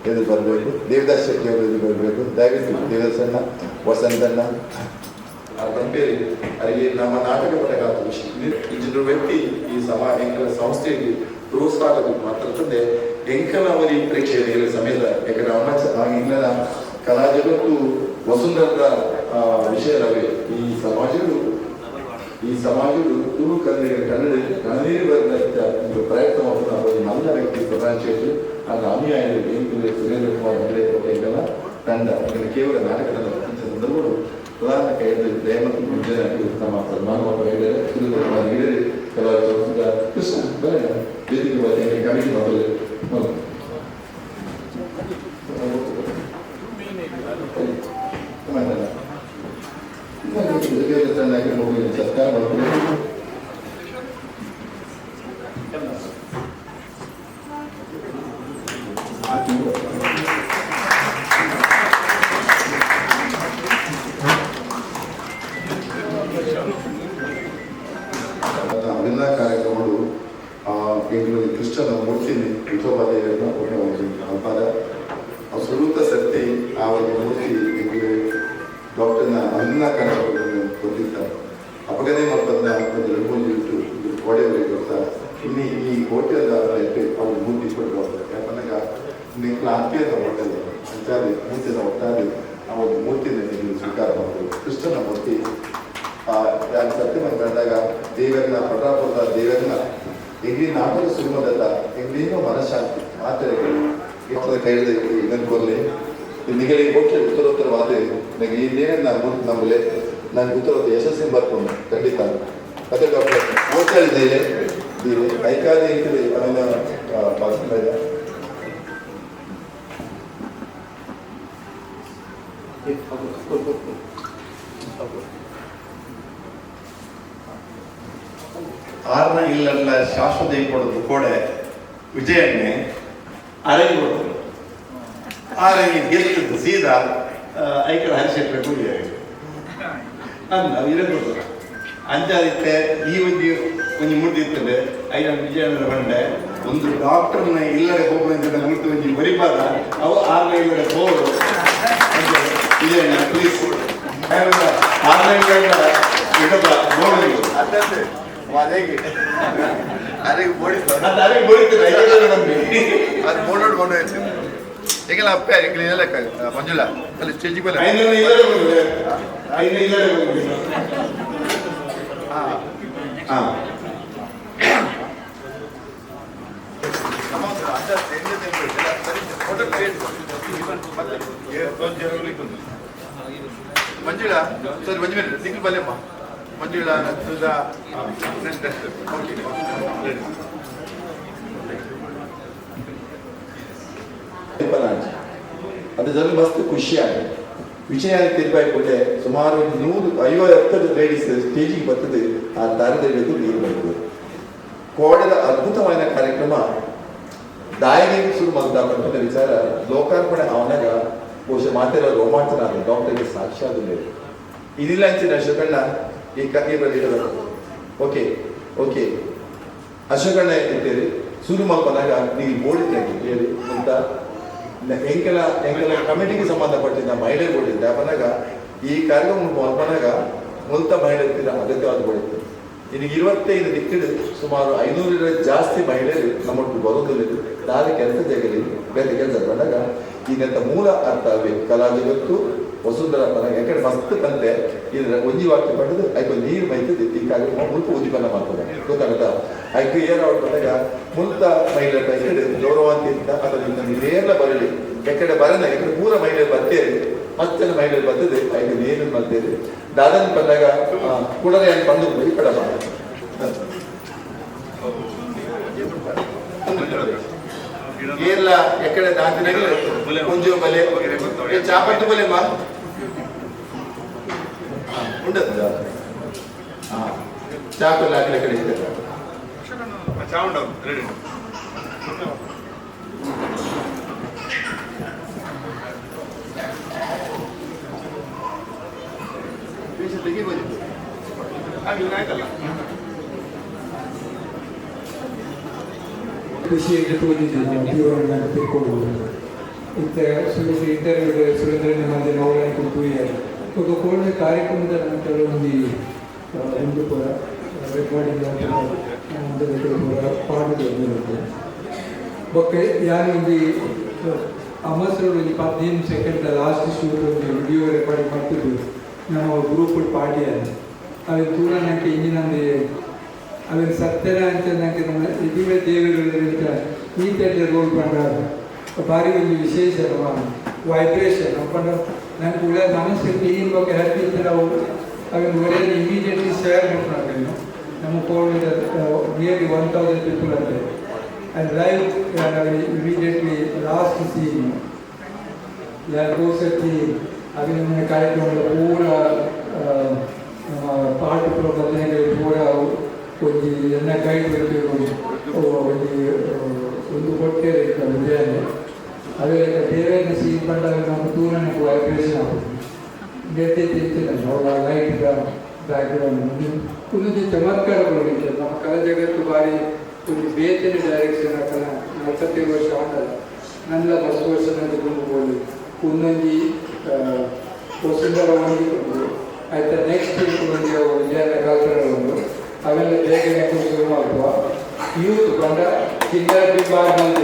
Speaker 2: ಎದುರು ಬರಬೇಕು ದೇವದಾಸ್ ಶೆಟ್ಟಿ ಅವರು ಎದುರು ಬರಬೇಕು ದಯವಿಟ್ಟು ದೇವದಾಸನ್ನ ವಸಂತಣ್ಣ ಕಂಪೇರಿ ಅಲ್ಲಿ ನಮ್ಮ ನಾಟಕ ಪಟಗಾತ ವಿಷಯ ಇಂಜಿನ ವ್ಯಕ್ತಿ ಈ ಎಂಕಲ ಸಂಸ್ಥೆಗೆ ಪ್ರೋತ್ಸಾಹ ಮಾತ್ರದಂದೆ ಎಂಕಲ ಅವರಿ ಪ್ರೇಕ್ಷಕರ ಸಮೇತ ಯಾಕಂದ್ರೆ ಅಮ್ಮ ಇಂಗ್ಲನ ಕಲಾ ಜಗತ್ತು ವಸುಂಧರದ ವಿಷಯದವೇ ಈ ಸಮಾಜಗಳು ತುಳು ಕನ್ನಡ ಕಣ್ಣೀರು ಬರೆದ ಪ್ರಯತ್ನ ಮಾಡುವ ನನ್ನ ವ್ಯಕ್ತಿ ಪ್ರಧಾನ ಕ್ಷೇತ್ರ ಅದು ಅನುಯಾಯ ಸುರೇಂದ್ರ ಕುಮಾರ್ ಹೆಗಡೆ ತಂಡ ಕೇವಲ ನಾಟಕದ ಸಂದರ್ಭಗಳು ಪ್ರಧಾನ ಕೈಯಲ್ಲಿ ದಯಮಂತ ಮುಂಜಾನೆ ತಮ್ಮ ಸನ್ಮಾನ ಹೇಳಿದರೆ ಸುರೇಂದ್ರ ಕುಮಾರ್ ಹೇಳಿದರೆ ಕೆಲವರು ಕೃಷ್ಣ ವೇದಿಕೆ ಬಗ್ಗೆ ಕಮಿಟಿ ಮಾಡಲು ಸರ್ಕಾರ ಮಾಡ್ಕೊಂಡು ಅಭಿನಯ ಕಾರ್ಯಕ್ರಮಗಳು ಬೆಂಗಳೂರು ಕೃಷ್ಣನ ಮೂರ್ತಿని ವಿಠೋಬಾದೇವರನ್ನ ಹಬ್ಬದ ಸುರೂತ ಸತ್ತಿ ಆ ಒಂದು ಮೂರ್ತಿ ಬೆಂಗಳೂರು ಡಾಕ್ಟರ್ನ ಅಭಿನಯ ಕಾರ್ಯಕ್ರಮಗಳನ್ನು ಕೊಟ್ಟಿದ್ದಾರೆ ಅಪಗನೆ ಮತ್ತದನ್ನ ಒಂದು 2-3 ಇಟ್ಟು ಗೋಡೆಯವರಿಗೆ ಕೊಡ್ತಾರೆ ಇನ್ನು ಈ ಹೋಟೆಲ್ ಅವ್ರು ಮೂರ್ತಿ ಕೊಟ್ಟು ಯಾಕಂದಾಗ ನಿಮ್ಮ ಆತ್ಮೀಯದ ಹೋಟೆಲ್ ಅಂಚಾರಿ ಮೂರ್ತಿನ ಒಟ್ಟಾರೆ ಆ ಒಂದು ಮೂರ್ತಿನ ನೀವು ಸ್ವೀಕಾರ ಮಾಡೋದು ಕೃಷ್ಣನ ಮೂರ್ತಿ ಸತ್ಯಮಂತ ಬಂದಾಗ ದೇವರನ್ನ ಪಟ್ರಾಪುರದ ದೇವರನ್ನ ಇಲ್ಲಿ ನಾಟಕ ಸುರುಮದಲ್ಲ ಇಲ್ಲಿನೂ ಮನಃಶಾಂತಿ ಮಾತೆಗಳು ಕೈಯಲ್ಲಿ ಇದನ್ನು ಕೊರಲಿ ನಿಮಗೆ ಹೋಟ್ಲೆ ಉತ್ತರೋತ್ತರವಾದ ನನಗೆ ಇನ್ನೇನು ನಾನು ನಂಬಲೆ ನನಗೆ ಉತ್ತರದ ಯಶಸ್ಸಿನ ಬರ್ಕೊಂಡು ಖಂಡಿತ ಮತ್ತೆ ಡಾಕ್ಟರ್ ಓದ್ತಾಯಿದ್ದೇನೆ ಕೈಕಾಲಿ ಇರ್ತದೆ ಅವನ ಭಾಷಣ ಇದೆ
Speaker 1: ಆರನ ಇಲ್ಲೆಲ್ಲ ಶಾಶ್ವತ ಕೊಡೋದು ಕೋಡೆ ವಿಜಯನ್ನೇ ಅರಗಿ ಕೊಡ್ತಾರೆ ಆರಗಿ ಗೆಲ್ತಿದ್ದು ಸೀದಾ ಐಕಳ ಹರಿಶೆಟ್ರೆ ಕೂಲಿ ಅಂದ ಇರೇ ಕೊಡ್ತಾರೆ ಅಂಚಾದಿತ್ತೆ ಈ ಒಂಜಿ ಮುಡ್ದಿರ್ತದೆ ಐನ ವಿಜಯನಗರ ಬಂಡೆ ಒಂದು ಡಾಕ್ಟರ್ನ ಇಲ್ಲಡೆ ಹೋಗುವಂತ ಮುಟ್ಟು ಒಂಜಿ ಬರಿಪಾದ ಅವು ಆರನ ಇಲ್ಲಡೆ ಹೋಗೋದು ವಿಜಯನ ಪ್ಲೀಸ್ ಆರನ ಇಲ್ಲಡೆ ಇಡದ ಬೋರ್ಡ್
Speaker 2: ಅರೆಗೆ ಬೋಡಿಸ್ತಾರೆ ಅದು ಬೋರ್ಡ್ ಕೊಂಡು ಈಗೆಲ್ಲ ಅಪ್ಪ ಈಗಲೆಲ್ಲ ಮಂಜುಳ ಅಲ್ಲಿ ಸ್ಟೇಜಿಗೆ ಬಲ್ಲ ಮಂಜುಳ ಸರಿ ಮಂಜು ನಿಖಿಲ್ ಬಲ್ಲೆಮ್ಮ ಮಂಜುಳ ಸುಧಾ ಅದು ಜನ ಮಸ್ತ್ ಖುಷಿಯಾಗಿ ವಿಷಯ ತಿರ್ಪಾಯ್ಕೊಂಡೆ ಸುಮಾರು 150 ಲೇಡೀಸ್ ಸ್ಟೇಜಿಗೆ ಬರ್ತದೆ ಆ ದಾರದಲ್ಲಿದ್ದು ನೀರು ಬರ್ತದೆ ಕೋಡೆದ ಅದ್ಭುತವಾದ ಕಾರ್ಯಕ್ರಮ ದಾಯಿಗೆ ಶುರು ಮಾಡ್ತಾ ವಿಚಾರ ಲೋಕಾರ್ಪಣೆ ಅವನಾಗ ಬಹುಶಃ ಮಾತೆಲ್ಲ ರೋಮಾಂಚನ ಆದ ಡಾಕ್ಟರ್ಗೆ ಸಾಕ್ಷಾತ್ ಇದಿಲ್ಲ ಅಂಚಿನ ಅಶೋಕಣ್ಣ ಈ ಕೈಬಲ್ಲಿಡಬೇಕು ಓಕೆ ಓಕೆ ಅಶೋಕಣ್ಣ ಇದ್ದೀರಿ ಶುರು ಮಾಡ್ಕೊಂಡಾಗ ನೀವು ಓಡಿದ್ದೆ ಹೇಳಿ ಅಂತ ಎಂಕೆಲ ಕಮಿಟಿಗೆ ಸಂಬಂಧಪಟ್ಟಿದ್ದ ಮಹಿಳೆ ಕೊಟ್ಟಿದ್ದೆ ಅಪ್ಪನಾಗ ಈ ಕಾರ್ಯಕ್ರಮ ಮಲ್ಕೊಂಡಾಗ ಮುಲ್ತ ಮಹಿಳೆ ಅಗತ್ಯವಾದ ಕೊಡುತ್ತೆ ಇನ್ನು 25 ದಿಕ್ಕಿಡು ಸುಮಾರು 500 ಜಾಸ್ತಿ ಮಹಿಳೆಯರು ನಮ್ಮೊಟ್ಟು ಬರೋದಿಲ್ಲ ದಾದ ಕೆಲಸ ಜಗಲಿ ಬೇರೆ ಕೆಲಸ ಬಂದಾಗ ಈಗಂತ ಮೂಲ ಅರ್ಥ ಕಲಾ ಜಗತ್ತು ವಸುಂಧರ ಪರ ಯಾಕಂದ್ರೆ ಮಸ್ತ್ ಕಂತೆ ಇದ್ರ ಒಂಜಿ ವಾಕ್ಯ ಪಡೆದು ಆಯ್ತು ನೀರು ಬೈತದೆ ಈ ಕಾರ್ಯಕ್ರಮ ಮುಲ್ಪ ಉಜ್ಜೀವನ ಮಾಡ್ತದೆ ಗೊತ್ತಾಗತ್ತಾ ಆಯ್ತು ಏನಾವ್ ಬಂದಾಗ ಮುಲ್ತ ಮಹಿಳೆ ಕಡೆ ಗೌರವಾಂತಿಂತ ಅದರಿಂದ ನೀರೇಲ್ಲ ಬರಲಿ ಯಾಕಡೆ ಬರಲ್ಲ ಯಾಕಡೆ ಪೂರ ಮಹಿಳೆಯರು ಬರ್ತೇರಿ ಮತ್ತೆ ಮಹಿಳೆಯರು ಬರ್ತದೆ ಆಯ್ತು ನೀರು ಬರ್ತೇರಿ ದಾದನ್ ಬಂದಾಗ ಕೂಡಲೇ ಅಲ್ಲಿ ಬಂದು ಈ ಕಡೆ ಏರ್ಲ ಎಕ್ಕಡೆ ದಾಂತಿನಾಗ ಕೊಂಜು ಬಲೆ ಚಾಪಟ್ಟು ಬಲೆ ಮಾ ಉಂಡದ ಚಾಪಲ್ ಹಾಕಿ ಕಡೆ ಚಾ ಉಂಡ ರೆಡಿ ತೆಗಿ ಬಂದಿತ್ತು ಹಾಗೆ ಆಯ್ತಲ್ಲ
Speaker 3: ಖುಷಿಯಾಗಿ ಜೀವನ ತಿಳ್ಕೊಳ್ಳುವುದು ಇಂಥ ಸುರೇಂದ್ರ ಸುರೇಂದ್ರನ ಮಧ್ಯೆ ನೋವು ఒక కోళ్ళ కార్యక్రమದ ನಂತರ ಒಂದು ಪರ ರೆಕಾರ್ಡಿಂಗ್ ಒಂದು ಪರ ಪಾಠದ ಬೊಕ್ಕ ಯಾರು ಒಂದು ಅಮಸರು ಒಂದು 15 ಸೆಕೆಂಡ್ ಲಾಸ್ಟ್ ಶೂಟ್ ಒಂದು ವಿಡಿಯೋ ರೆಕಾರ್ಡಿಂಗ್ ಮಾಡ್ತಿದ್ವಿ ನಮ್ಮ ಗ್ರೂಪ್ ಪಾರ್ಟಿಯಲ್ಲಿ ಅవి ಕೂಡ ನನಗೆ ಇಂಜಿನಂದು ಅవి ಸತ್ಯನ ಅಂತ ನನಗೆ ನಮ್ಮ ಇದುವೇ ದೇವರುಗಳಿಂದ ಈ ಥರದ ರೋಲ್ ಪಂಡ ಭಾರಿ ಒಂದು ವಿಶೇಷ ವೈಬ್ರೇಷನ್ ಅಪ್ಪಂಡ ನನಗೆ ಕೂಡ ಮನಸ್ಸು ಕ್ಲೀನ್ ಬಗ್ಗೆ ಹ್ಯಾಪಿ ನಾವು ಅದನ್ನು ಒಳ್ಳೆಯ ಇಮಿಡಿಯೇಟ್ಲಿ ಶೇರ್ ಮಾಡ್ಕೊಂಡು ನಮ್ಮ ಕೋವಿಡ್ ನಿಯರ್ಲಿ 1000 ಪೀಪಲ್ ಅಂತೆ and live immediately last seen ಕೋಸತಿ ಅದೇ ನಮ್ಮ ಕಾರ್ಯಕ್ರಮದ ಪೂರ ನಮ್ಮ ಪಾಠ ಬದನೆಗಳು ಪೂರ ಒಂದು ಎನ್ನ ಗೈಡ್ ಒಂದು ಕೊಟ್ಟೆ ವಿಜಯನೇ ಅದೇ ದೇವೇಂದ್ರ ಸೀನ್ ಬಂದಾಗ ನಮ್ಮ ದೂರ ನನಗೆ ವೈಬ್ರೇಷನ್ ಆಗುತ್ತೆ ಗೆದ್ದೆ ತಿಂತಿಲ್ಲ ಅವರ ಲೈಟ್ ಬ್ಯಾಕ್ಗ್ರೌಂಡ್ ಒಂದು ಚಮತ್ಕಾರಗಳು ನಮ್ಮ ಕಲಾ ಜಗತ್ತು ಭಾರಿ ಒಂದು ಬೇತನೆ ಡೈರೆಕ್ಷನ್ ಹಾಕಲ್ಲ 45 ವರ್ಷ ಆಗಲ್ಲ ನನ್ನ 10 ವರ್ಷ ಕೊಂಡು ಒಂದೊಂದು ವಸುಂಧರ ಹೊಂದಿಕೊಂಡು ಆಯ್ತಾ ನೆಕ್ಸ್ಟ್ ಒಂದು ವಿಜಯನ ಕಲ್ಪನೆ ಒಂದು ಅವೆಲ್ಲ ಬೇಗನೆ ಶುರು ಮಾಡುವ ಯೂತ್ ಬಂದ ಕಿಂಡರ್ ವಿಭಾಗದಲ್ಲಿ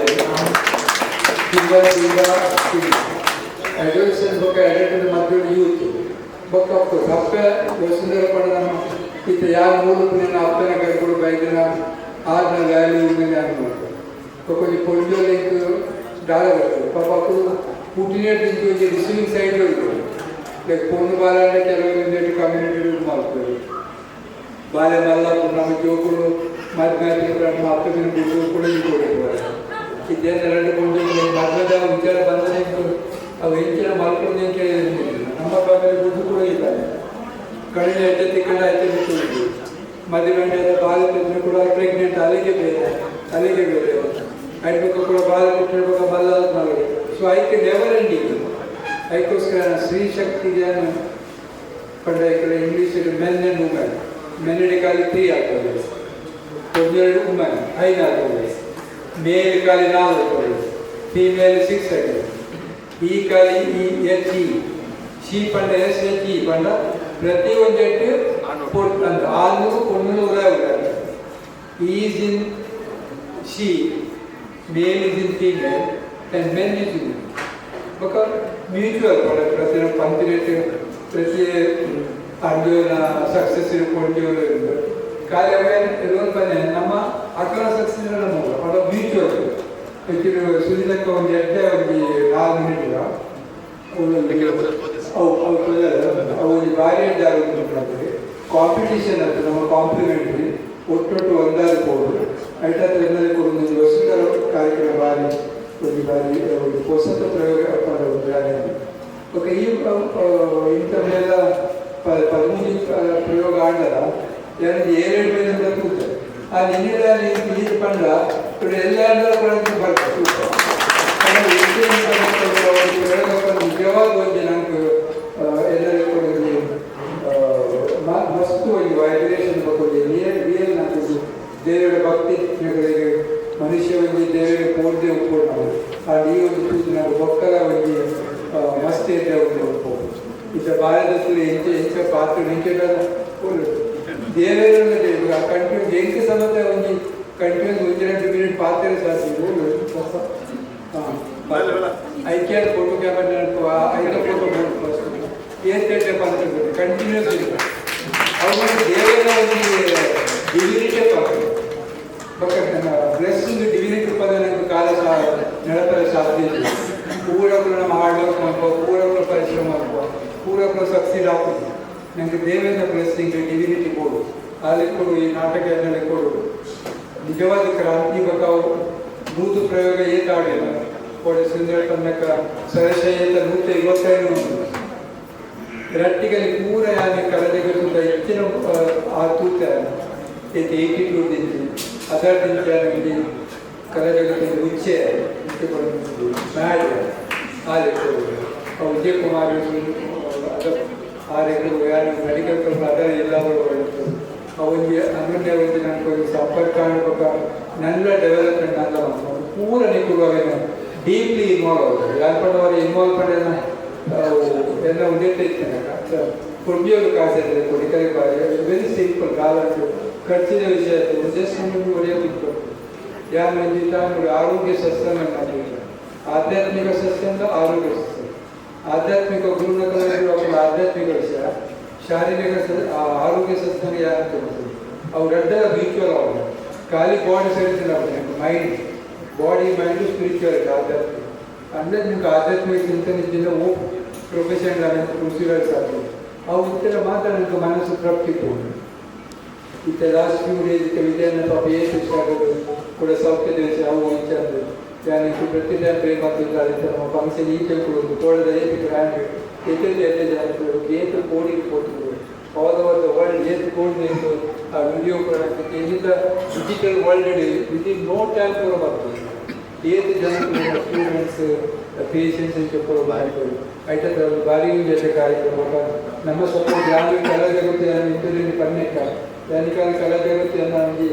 Speaker 3: ಅಡ್ಮಿಷನ್ ಬಗ್ಗೆ ಅಡ್ಮಿಷನ್ ಮಕ್ಕಳು ಯೂತ್ ಬೊಕ್ಕ ಅಪ್ಪ ವಸುಂಧರ ಪಡೆದ ಇತ್ತು ಯಾವ ಮೂಲಕ ನಾನು ಅಪ್ಪನ ಕೈಗಳು ಬೈದಿನ ಆರ್ನ ವ್ಯಾಲ್ಯೂ ಮೇಲೆ ಅನ್ಬೋದು ಕೊಂಚ ಪೊಲಿಟಿಕ್ ಡಾಲರ್ ಬರ್ತದೆ ಪಾಪ ಪುಟ್ಟಿನೇಟ್ ನಿಂತು ರಿಸೀವಿಂಗ್ ಸೈಡ್ ಹೋಗ್ತದೆ ಲೈಕ್ ಪೊಣ್ಣು ಬಾಲ ಅಂದರೆ ಕೆಲವೊಂದು ಕಮ್ಯುನಿಟಿ ಯೂಸ್ ಮಾಡ್ತಾರೆ ಬಾಲ್ಯ ಮಲ್ಲಪ್ಪ ನಮ್ಮ ಜೋಕುಳು ಮಧ್ಯ ನಮ್ಮ ಅಪ್ಪನ ಬಿಟ್ಟು ಕೂಡ ಕೊಟ್ಟಿದ್ದಾರೆ ಇದೇನು 2 ಕೊಂಡು ಮದ್ಯದ ವಿಚಾರ ಬಂದರೆ ಅವು ಹೆಚ್ಚಿನ ಮಲ್ಕೊಂಡು ನಮ್ಮ ಫ್ಯಾಮಿಲಿ ದುಡ್ಡು ಕೂಡ ಇದ್ದಾರೆ ಕಡಿಮೆ ಹೆಜ್ಜೆ ಕಡೆ ಆಯ್ತು ಬಿಟ್ಟು ಮದುವೆಂಡೆದ ಬಾಲ ಬಿಟ್ಟರೆ ಕೂಡ ಪ್ರೆಗ್ನೆಂಟ್ ಅಲ್ಲಿಗೆ ಬೇರೆ ಐಡ್ಬೇಕು ಕೂಡ ಬಾಲ ಬಿಟ್ಟಿರ್ಬೇಕು ಮಲ್ಲ ಮಾಡಿ ಸೊ ಐಕೆ ನೆವರ್ ಎಂಡಿಂಗ್ ಅದಕ್ಕೋಸ್ಕರ ಸ್ತ್ರೀ ಶಕ್ತಿಗೆ ಪಂಡ ಈ ಕಡೆ ಇಂಗ್ಲೀಷಲ್ಲಿ ಮೆನ್ ಆ್ಯಂಡ್ ವುಮೆನ್ ಮೆನ್ನಿಡೆ ಖಾಲಿ 3 ಆಗ್ತದೆ 12 ವುಮೆನ್ 5 ಆಗ್ತದೆ ಮೇಲ್ ಖಾಲಿ 4 ಆಗ್ತದೆ ಫೀಮೇಲ್ 6 ಆಗ್ತದೆ ಈ ಖಾಲಿ ಈ ಶಿ ಪಂಡ SHE ಪಂಡ ಪ್ರತಿ ಒಂದೆಟ್ಟು ಅಂತ 600 ಉದಾಹರಣೆ is in she male is in female and men is in because mutual product ಪ್ರತಿ ಪಂಪಿನೇಟ್ ಪ್ರತಿ ಅಂಜೋನ ಸಕ್ಸಸ್ ಕೊಂಡಿವರು ಖಾಲಿ ಇರುವಂತ ನಮ್ಮ ಅಕ್ಕನ ಸಕ್ಸಸ್ ನಮ್ಮ ಅದು ಮ್ಯೂಚುವಲ್ ಹೆಚ್ಚು ಸುನಿಲಕ್ಕ ಒಂದು 4 ಮಿನಿಟ್ ಅವು ಭಾರಿ ಜಾಗೃತಿ ಕಾಂಪಿಟೇಷನ್ ಅಂತ ನಮ್ಮ ಕಾಂಪ್ಲಿಮೆಂಟ್ರಿ ಒಟ್ಟೊಟ್ಟು ಒಂದಾರು ಕೊಡು ಐಟಾದ ಎಲ್ಲರೂ ಕೊಡು ಒಂದು ವಸುಂಧರ ಕಾರ್ಯಕ್ರಮ ಭಾರಿ ಒಂದು ಬಾರಿ ಒಂದು ಹೊಸ ಪ್ರಯೋಗ ಓಕೆ ಈ ಇಂಥವೆಲ್ಲ 13 ಪ್ರಯೋಗ ಆಡಲ್ಲ ಯಾರು 7 ಮೇಲೆ ಕೂತಾರೆ ಆ ನಿನ್ನೆಲ್ಲ ಇದು ಪಂಡ ಎಲ್ಲರೂ ಬರ್ತದೆ ನಿಜವಾದ ಒಂದು ನನಗೆ ಎಲ್ಲರಿಗೂ ಮಸ್ತು ಒಂದು ವೈಬ್ರೇಷನ್ ಬಗ್ಗೆ ರಿಯಲ್ ನನಗೆ ದೇವರ ಭಕ್ತಿಗಳಿಗೆ ಮನುಷ್ಯ ಒಂದು ದೇವರ ಪೂರ್ತಿ ಒಪ್ಕೊಂಡು ನಾವು ಆ ಈ ಒಂದು ಕೂತು ನಾವು ಬೊಕ್ಕಲ ಒಂದು ಮಸ್ತಿ ಅಂತ ಒಂದು ಒಪ್ಬೋದು ಇತ್ತ ಭಾರತದಲ್ಲಿ ಎಂಚ ಪಾತ್ರ ಎಂಚ ದೇವರ ಕಂಟಿನ್ಯೂ ಎಂಕ ಸಮೇತ ಒಂದು ಕಂಟಿನ್ಯೂಸ್ 1-2 ಮಿನಿಟ್ ಪಾತ್ರ ಸಾಧ್ಯ ಐಕ್ಯಾದ ಫೋಟೋ ಕ್ಯಾಮರಾ ಐದ ಫೋಟೋ ಏತೆ ಪಾತ್ರ ಕಂಟಿನ್ಯೂಸ್ ಅವ್ರು ದೇವರ ಒಂದು ಡಿವಿನಿಟಿ ಪಾತ್ರ ಬ್ಲೆಸ್ಸಿಂಗ್ ಡಿವಿನಿಟಿ ಪದ ನನಗೆ ಕಾಲ ನೆನಪರ ಸಾಧ್ಯ ಇದೆ ಪೂರಕರು ನಮ್ಮ ಹಾರ್ಡ್ ವರ್ಕ್ ಮಾಡ್ಕೋ ಪೂರಕರು ಪರಿಶ್ರಮ ಮಾಡ್ಕೋ ಪೂರಕರು ಸಕ್ಸೀಡ್ ಆಗ್ತದೆ ನನಗೆ ದೇವರ ಬ್ಲೆಸ್ಸಿಂಗ್ ಡಿವಿನಿಟಿ ಕೊಡು ಅಲ್ಲಿ ಕೊಡು ಈ ನಾಟಕ ಎಲ್ಲ ಕೊಡು ನಿಜವಾದ ಕ್ರಾಂತಿ ಬಕಾವು ನೂತು ಪ್ರಯೋಗ ಏತಾಡಿಲ್ಲ ಕೋಡೆ ಸುಂದರ ತನ್ನಕ ಸರಶಯತ 125 ರಟ್ಟಿಗಲ್ಲಿ ಪೂರ ಯಾನೆ ಕಲಜಗತ್ತುಂದ ಹೆಚ್ಚಿನ ಆ ತೂತ ಇದು 82 ದಿನ ಅದರಿಂದ ನನಗೆ ಕಲಜಗತ್ತಿನ ಉಚ್ಚೆ ಮ್ಯಾಡ್ ಆಲೆ ವಿಜಯ್ ಕುಮಾರ್ ಆರೆಗಳು ಯಾರು ಮೆಡಿಕಲ್ ಕಲ್ಪನೆ ಅದರ ಎಲ್ಲವರು ಅವನಿಗೆ ಅನ್ಯ ಒಂದು ನನಗೆ ಸಂಪರ್ಕ ಅನ್ಬೇಕ ನನ್ನ ಡೆವಲಪ್ಮೆಂಟ್ ಅಂತ ಪೂರ ನಿಖರವಾಗಿ ಡೀಪ್ಲಿ ಇನ್ವಾಲ್ವ್ ಆಗೋದು ಯಾರು ಪಡೆದವರು ಇನ್ವಾಲ್ವ್ ಪಡೆದ ಎಲ್ಲ ಒಂದೇ ಕೊಡ್ಬಿಯೋರು ಕಾಸಿದ್ರೆ ಕೊಡಿ ಕೈ ಬಾರಿ ವೆರಿ ಸಿಂಪಲ್ ಕಾಲಂಟು ಖರ್ಚಿನ ವಿಷಯ ಜಸ್ಟ್ ನಿಮಗೆ ಹೊಡೆಯೋದಿತ್ತು ಯಾ ಮಂಜಿತ ಆರೋಗ್ಯ ಸತ್ಸಂಗ ಮಾಡಿಲ್ಲ ಆಧ್ಯಾತ್ಮಿಕ ಸತ್ಸಂಗ ಆರೋಗ್ಯ ಸತ್ಸಂಗ ಆಧ್ಯಾತ್ಮಿಕ ಗುರುಗಳ ಆಧ್ಯಾತ್ಮಿಕ ವಿಷಯ ಶಾರೀರಿಕ ಆರೋಗ್ಯ ಸತ್ಸಂಗ ಯಾರು ತೋರಿಸ್ತದೆ ಅವರೆಡ್ಡರ ರೀಚುವಲ್ ಅವರು ಖಾಲಿ body science mind body mind spiritual ಆಧ್ಯಾತ್ಮಿಕ ಅಂದರೆ ನಿಮ್ಗೆ ಆಧ್ಯಾತ್ಮಿಕ ಚಿಂತನೆ ಓ ಪ್ರೊಫೆಷನಲ್ ಅನ್ನೋ ಪ್ರೊಸೀಜರ್ಸ್ ಆಗ್ತದೆ ಅವು ಇತ್ತರ ಮಾತ್ರ ನನಗೆ ಮನಸ್ಸು ತೃಪ್ತಿ ಕೊಡು ಇತ್ತ ಲಾಸ್ಟ್ ಫ್ಯೂ ಡೇಸ್ ಇತ್ತ ವಿಜಯನ ಪಾಪ ಏಸು ಸ್ಟಾರ್ಟ್ ಕೂಡ ಸೌಖ್ಯ ದಿವಸ ಅವು ಇಚ್ಛೆ ಯಾನಿಗೆ ಪ್ರತಿದಿನ ಪ್ರೇಮ ಆಗ್ತಿದ್ದಾರೆ ನಮ್ಮ ಫಂಕ್ಷನ್ ಈಚೆ ಕೊಡೋದು ತೋಳದ ಏತು ಗ್ರ್ಯಾಂಡ್ ಎತ್ತಲ್ಲಿ ಎಲ್ಲ ಜನ ಏತು ಕೋಡಿಗೆ ಕೊಟ್ಟು all over the world ಏತು ಕೋಡಿನಿಂದು ಆ ವಿಡಿಯೋ ಕೊಡೋಕ್ಕೆ ಇಲ್ಲಿಂದ digital world within no time ಕೂಡ ಬರ್ತದೆ ಏತು ಜನ ಸ್ಟೂಡೆಂಟ್ಸ್ ಪೇಷನ್ಸ್ ಕೊಡೋ ಮಾಡ್ಬೋದು ಆಯ್ತದ ಭಾರಿ ಜೊತೆ ಕಾರ್ಯಕ್ರಮ ನಮ್ಮ ಸ್ವಲ್ಪ ಗ್ರಾಮೀಣ ಕಲಾ ಜಗತ್ತಿನ ಇಂಟರ್ವ್ಯೂ ಪನ್ನೆಕ್ಕ ಯಾನಿಕಾಲ ಕಲಾ ಜಗತ್ತಿನ ನಮಗೆ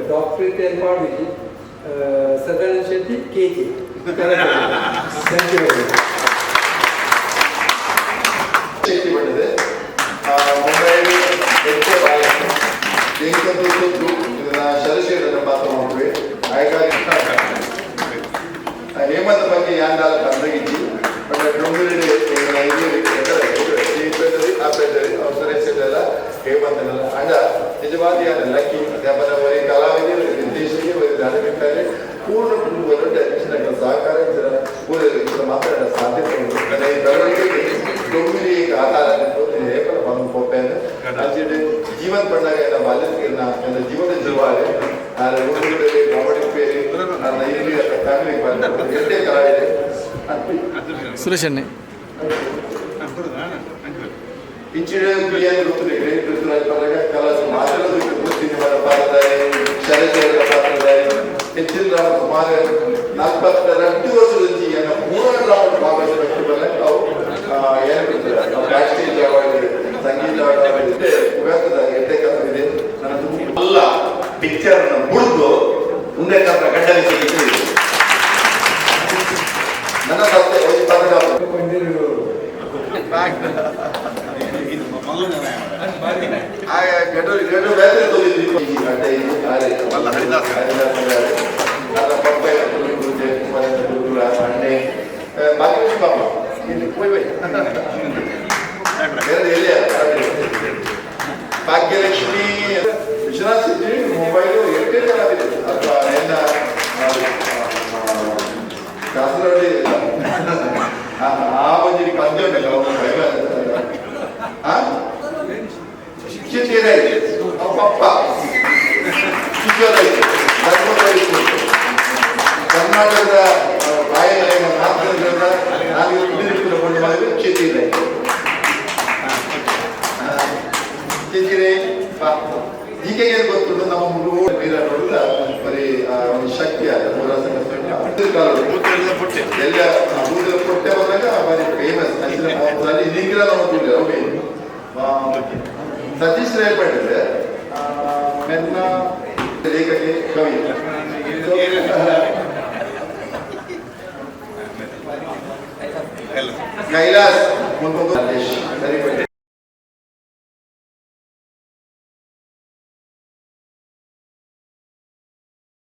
Speaker 3: ಡಾಕ್ಟ್ರೇಟ್ ಏನು ಮಾಡಿದ್ವಿ Sadananda Shetty KK thank you very much
Speaker 2: Shetty ಬಂದಿದೆ ಮುಂಬೈಯಲ್ಲಿ ಹೆಚ್ಚು ಇದನ್ನ ಶರಶೇಖರನ್ನ ಪಾತ್ರ ಮಾಡ್ತೀವಿ ಹಾಗಾಗಿ ಹೇಮಂತ್ ಬಗ್ಗೆ ಯಾಂದಾಲ ಕಂದಗಿದ್ದಿ ಬಟ್ ಡೊಂಗರಿ ಅವಸರಿಸಿದೆಲ್ಲ ಹೇಮಂತನೆಲ್ಲ ಅಂಡ ನಿಜವಾದ ಲಕ್ಕಿ ಅವರಿ ಕಲಾವಿದರು ನಿರ್ದೇಶಕಿ ಧಾರ್ಮಿಕರಲ್ಲಿ ಪೂರ್ಣ ಕುಟುಂಬಗಳು ಟೆಕ್ನಿಷಿಯನ್ ಸಹಕಾರ ಮಾತಾಡ ಸಾಧ್ಯತೆ ಉಂಟು ಬೆಳವಣಿಗೆಗೆ ಡೊಂಗರಿ ಆಧಾರ ಏಪಲ ಬಂದು ಕೊಪ್ಪೇನೆ ಅಂಚಿಟ್ಟು ಜೀವನ್ ಪಂಡಾಗ ನಮ್ಮ ಅಲ್ಲಿನ ನನ್ನ ಜೀವನ ಜೀವಾಲೆ ನಾನು ಊರುಗಳಲ್ಲಿ ಕಾಮಿಡಿ ಪೇರಿ ನನ್ನ ಇಲ್ಲಿ ಫ್ಯಾಮಿಲಿಗೆ ಬಂದ ಎರಡೇ ಕಲಾವಿದೆ
Speaker 4: ಸುರೇಶ್ ಅಣ್ಣೆ
Speaker 2: ಇಂಚಿಡೆ ಬಿರಿಯಾನಿ ಗೊತ್ತಿದೆ ಗ್ರೇಟ್ ಋತುರಾಜ್ ಪರಗ ಕಲಾಸ ಮಾತಾಡೋದಕ್ಕೆ ಸಿನಿಮಾದ ಪಾತ್ರಧಾರಿ ಶರಶೇಖರ ಪಾತ್ರಧಾರಿ ಹೆಚ್ಚಿನ ರಾಮ ಸುಮಾರು 42 ವರ್ಷದಲ್ಲಿ ಮೂರ ರಾಮ ಭಾಗವಹಿಸಿದ ಅವು ಏನು ಬ್ಯಾಕ್ ಸ್ಟೇಜ್ ಅವಾರ್ಡ್ ಸಂಗೀತ ಅವಾರ್ಡ್ ಇದೆ ಉಗಾತದ ಎಡ್ಡೆ ಕಲಾವಿದೆ ನನ್ನ
Speaker 1: ಅಲ್ಲ ಪಿಕ್ಚರ್ ಮುರಿದು ಮುಂದೆ ಗಡ್ಡಲಿ ಸಿಗಿದ್ದು
Speaker 2: ನನ್ನ ಸತ್ಯ ಒಂದು ಪದಕ
Speaker 3: ಕೊಂಡಿರು
Speaker 2: ಗಡ್ಡು ಬೇರೆ ತೋರಿದ್ವಿ ಗಡ್ಡೆ ಆರೆ ಮಲ್ಲ ಹರಿದಾಸ ನನ್ನ ಪಪ್ಪ ಅಣ್ಣೆ ಬಾಕಿ ಪಾಪ ಇಲ್ಲಿ ಹೋಯ್ ಬೈ ಬೇರೆ ಎಲ್ಲಿಯ ಭಾಗ್ಯಲಕ್ಷ್ಮಿ ವಿಶ್ವನಾಥ್ ಸಿದ್ದಿ ಮೊಬೈಲು ಎಷ್ಟೇ ಚೆನ್ನಾಗಿದೆ ಅಥವಾ ನನ್ನ ಕಾಸರಹಳ್ಳಿ ಆ ಮಂಜಿಗೆ ಪದ್ಯ ಉಂಟಲ್ಲ ಶಿಕ್ಷಣ ಪಪ್ಪ ಕರ್ನಾಟಕದ ಬಾಯಿನ ಮಾತ್ರದಿಂದ ನಾನು ಕೊಂಡು ಮಾಡಿದ್ರೆ ಕ್ಷೇತ್ರ ಚಿಂಚಿರೆ ಹೀಗೆ ಗೊತ್ತುಂಟು ನಮ್ಮ ಮುಳುಗು ವೀರ ನೋಡಿದ ಬರೀ ಒಂದು ಶಕ್ತಿ ಆದ ಎಲ್ಲ ಬೂದಲ ಪೊಟ್ಟೆ ಬಂದಾಗ ಬರೀ ಫೇಮಸ್ ಅಂಚಿನ ಮೊಹಮ್ಮದಲ್ಲಿ ನಿಗ್ರ ನಮ್ಮ ತುಳಿ ಅವೇ ಸತೀಶ್ ರೇಪಟ್ಟಿದ್ರೆ ಮೆನ್ನ ಲೇಖಕಿ ಕವಿ ಕೈಲಾಸ್ ಮುಂದೆ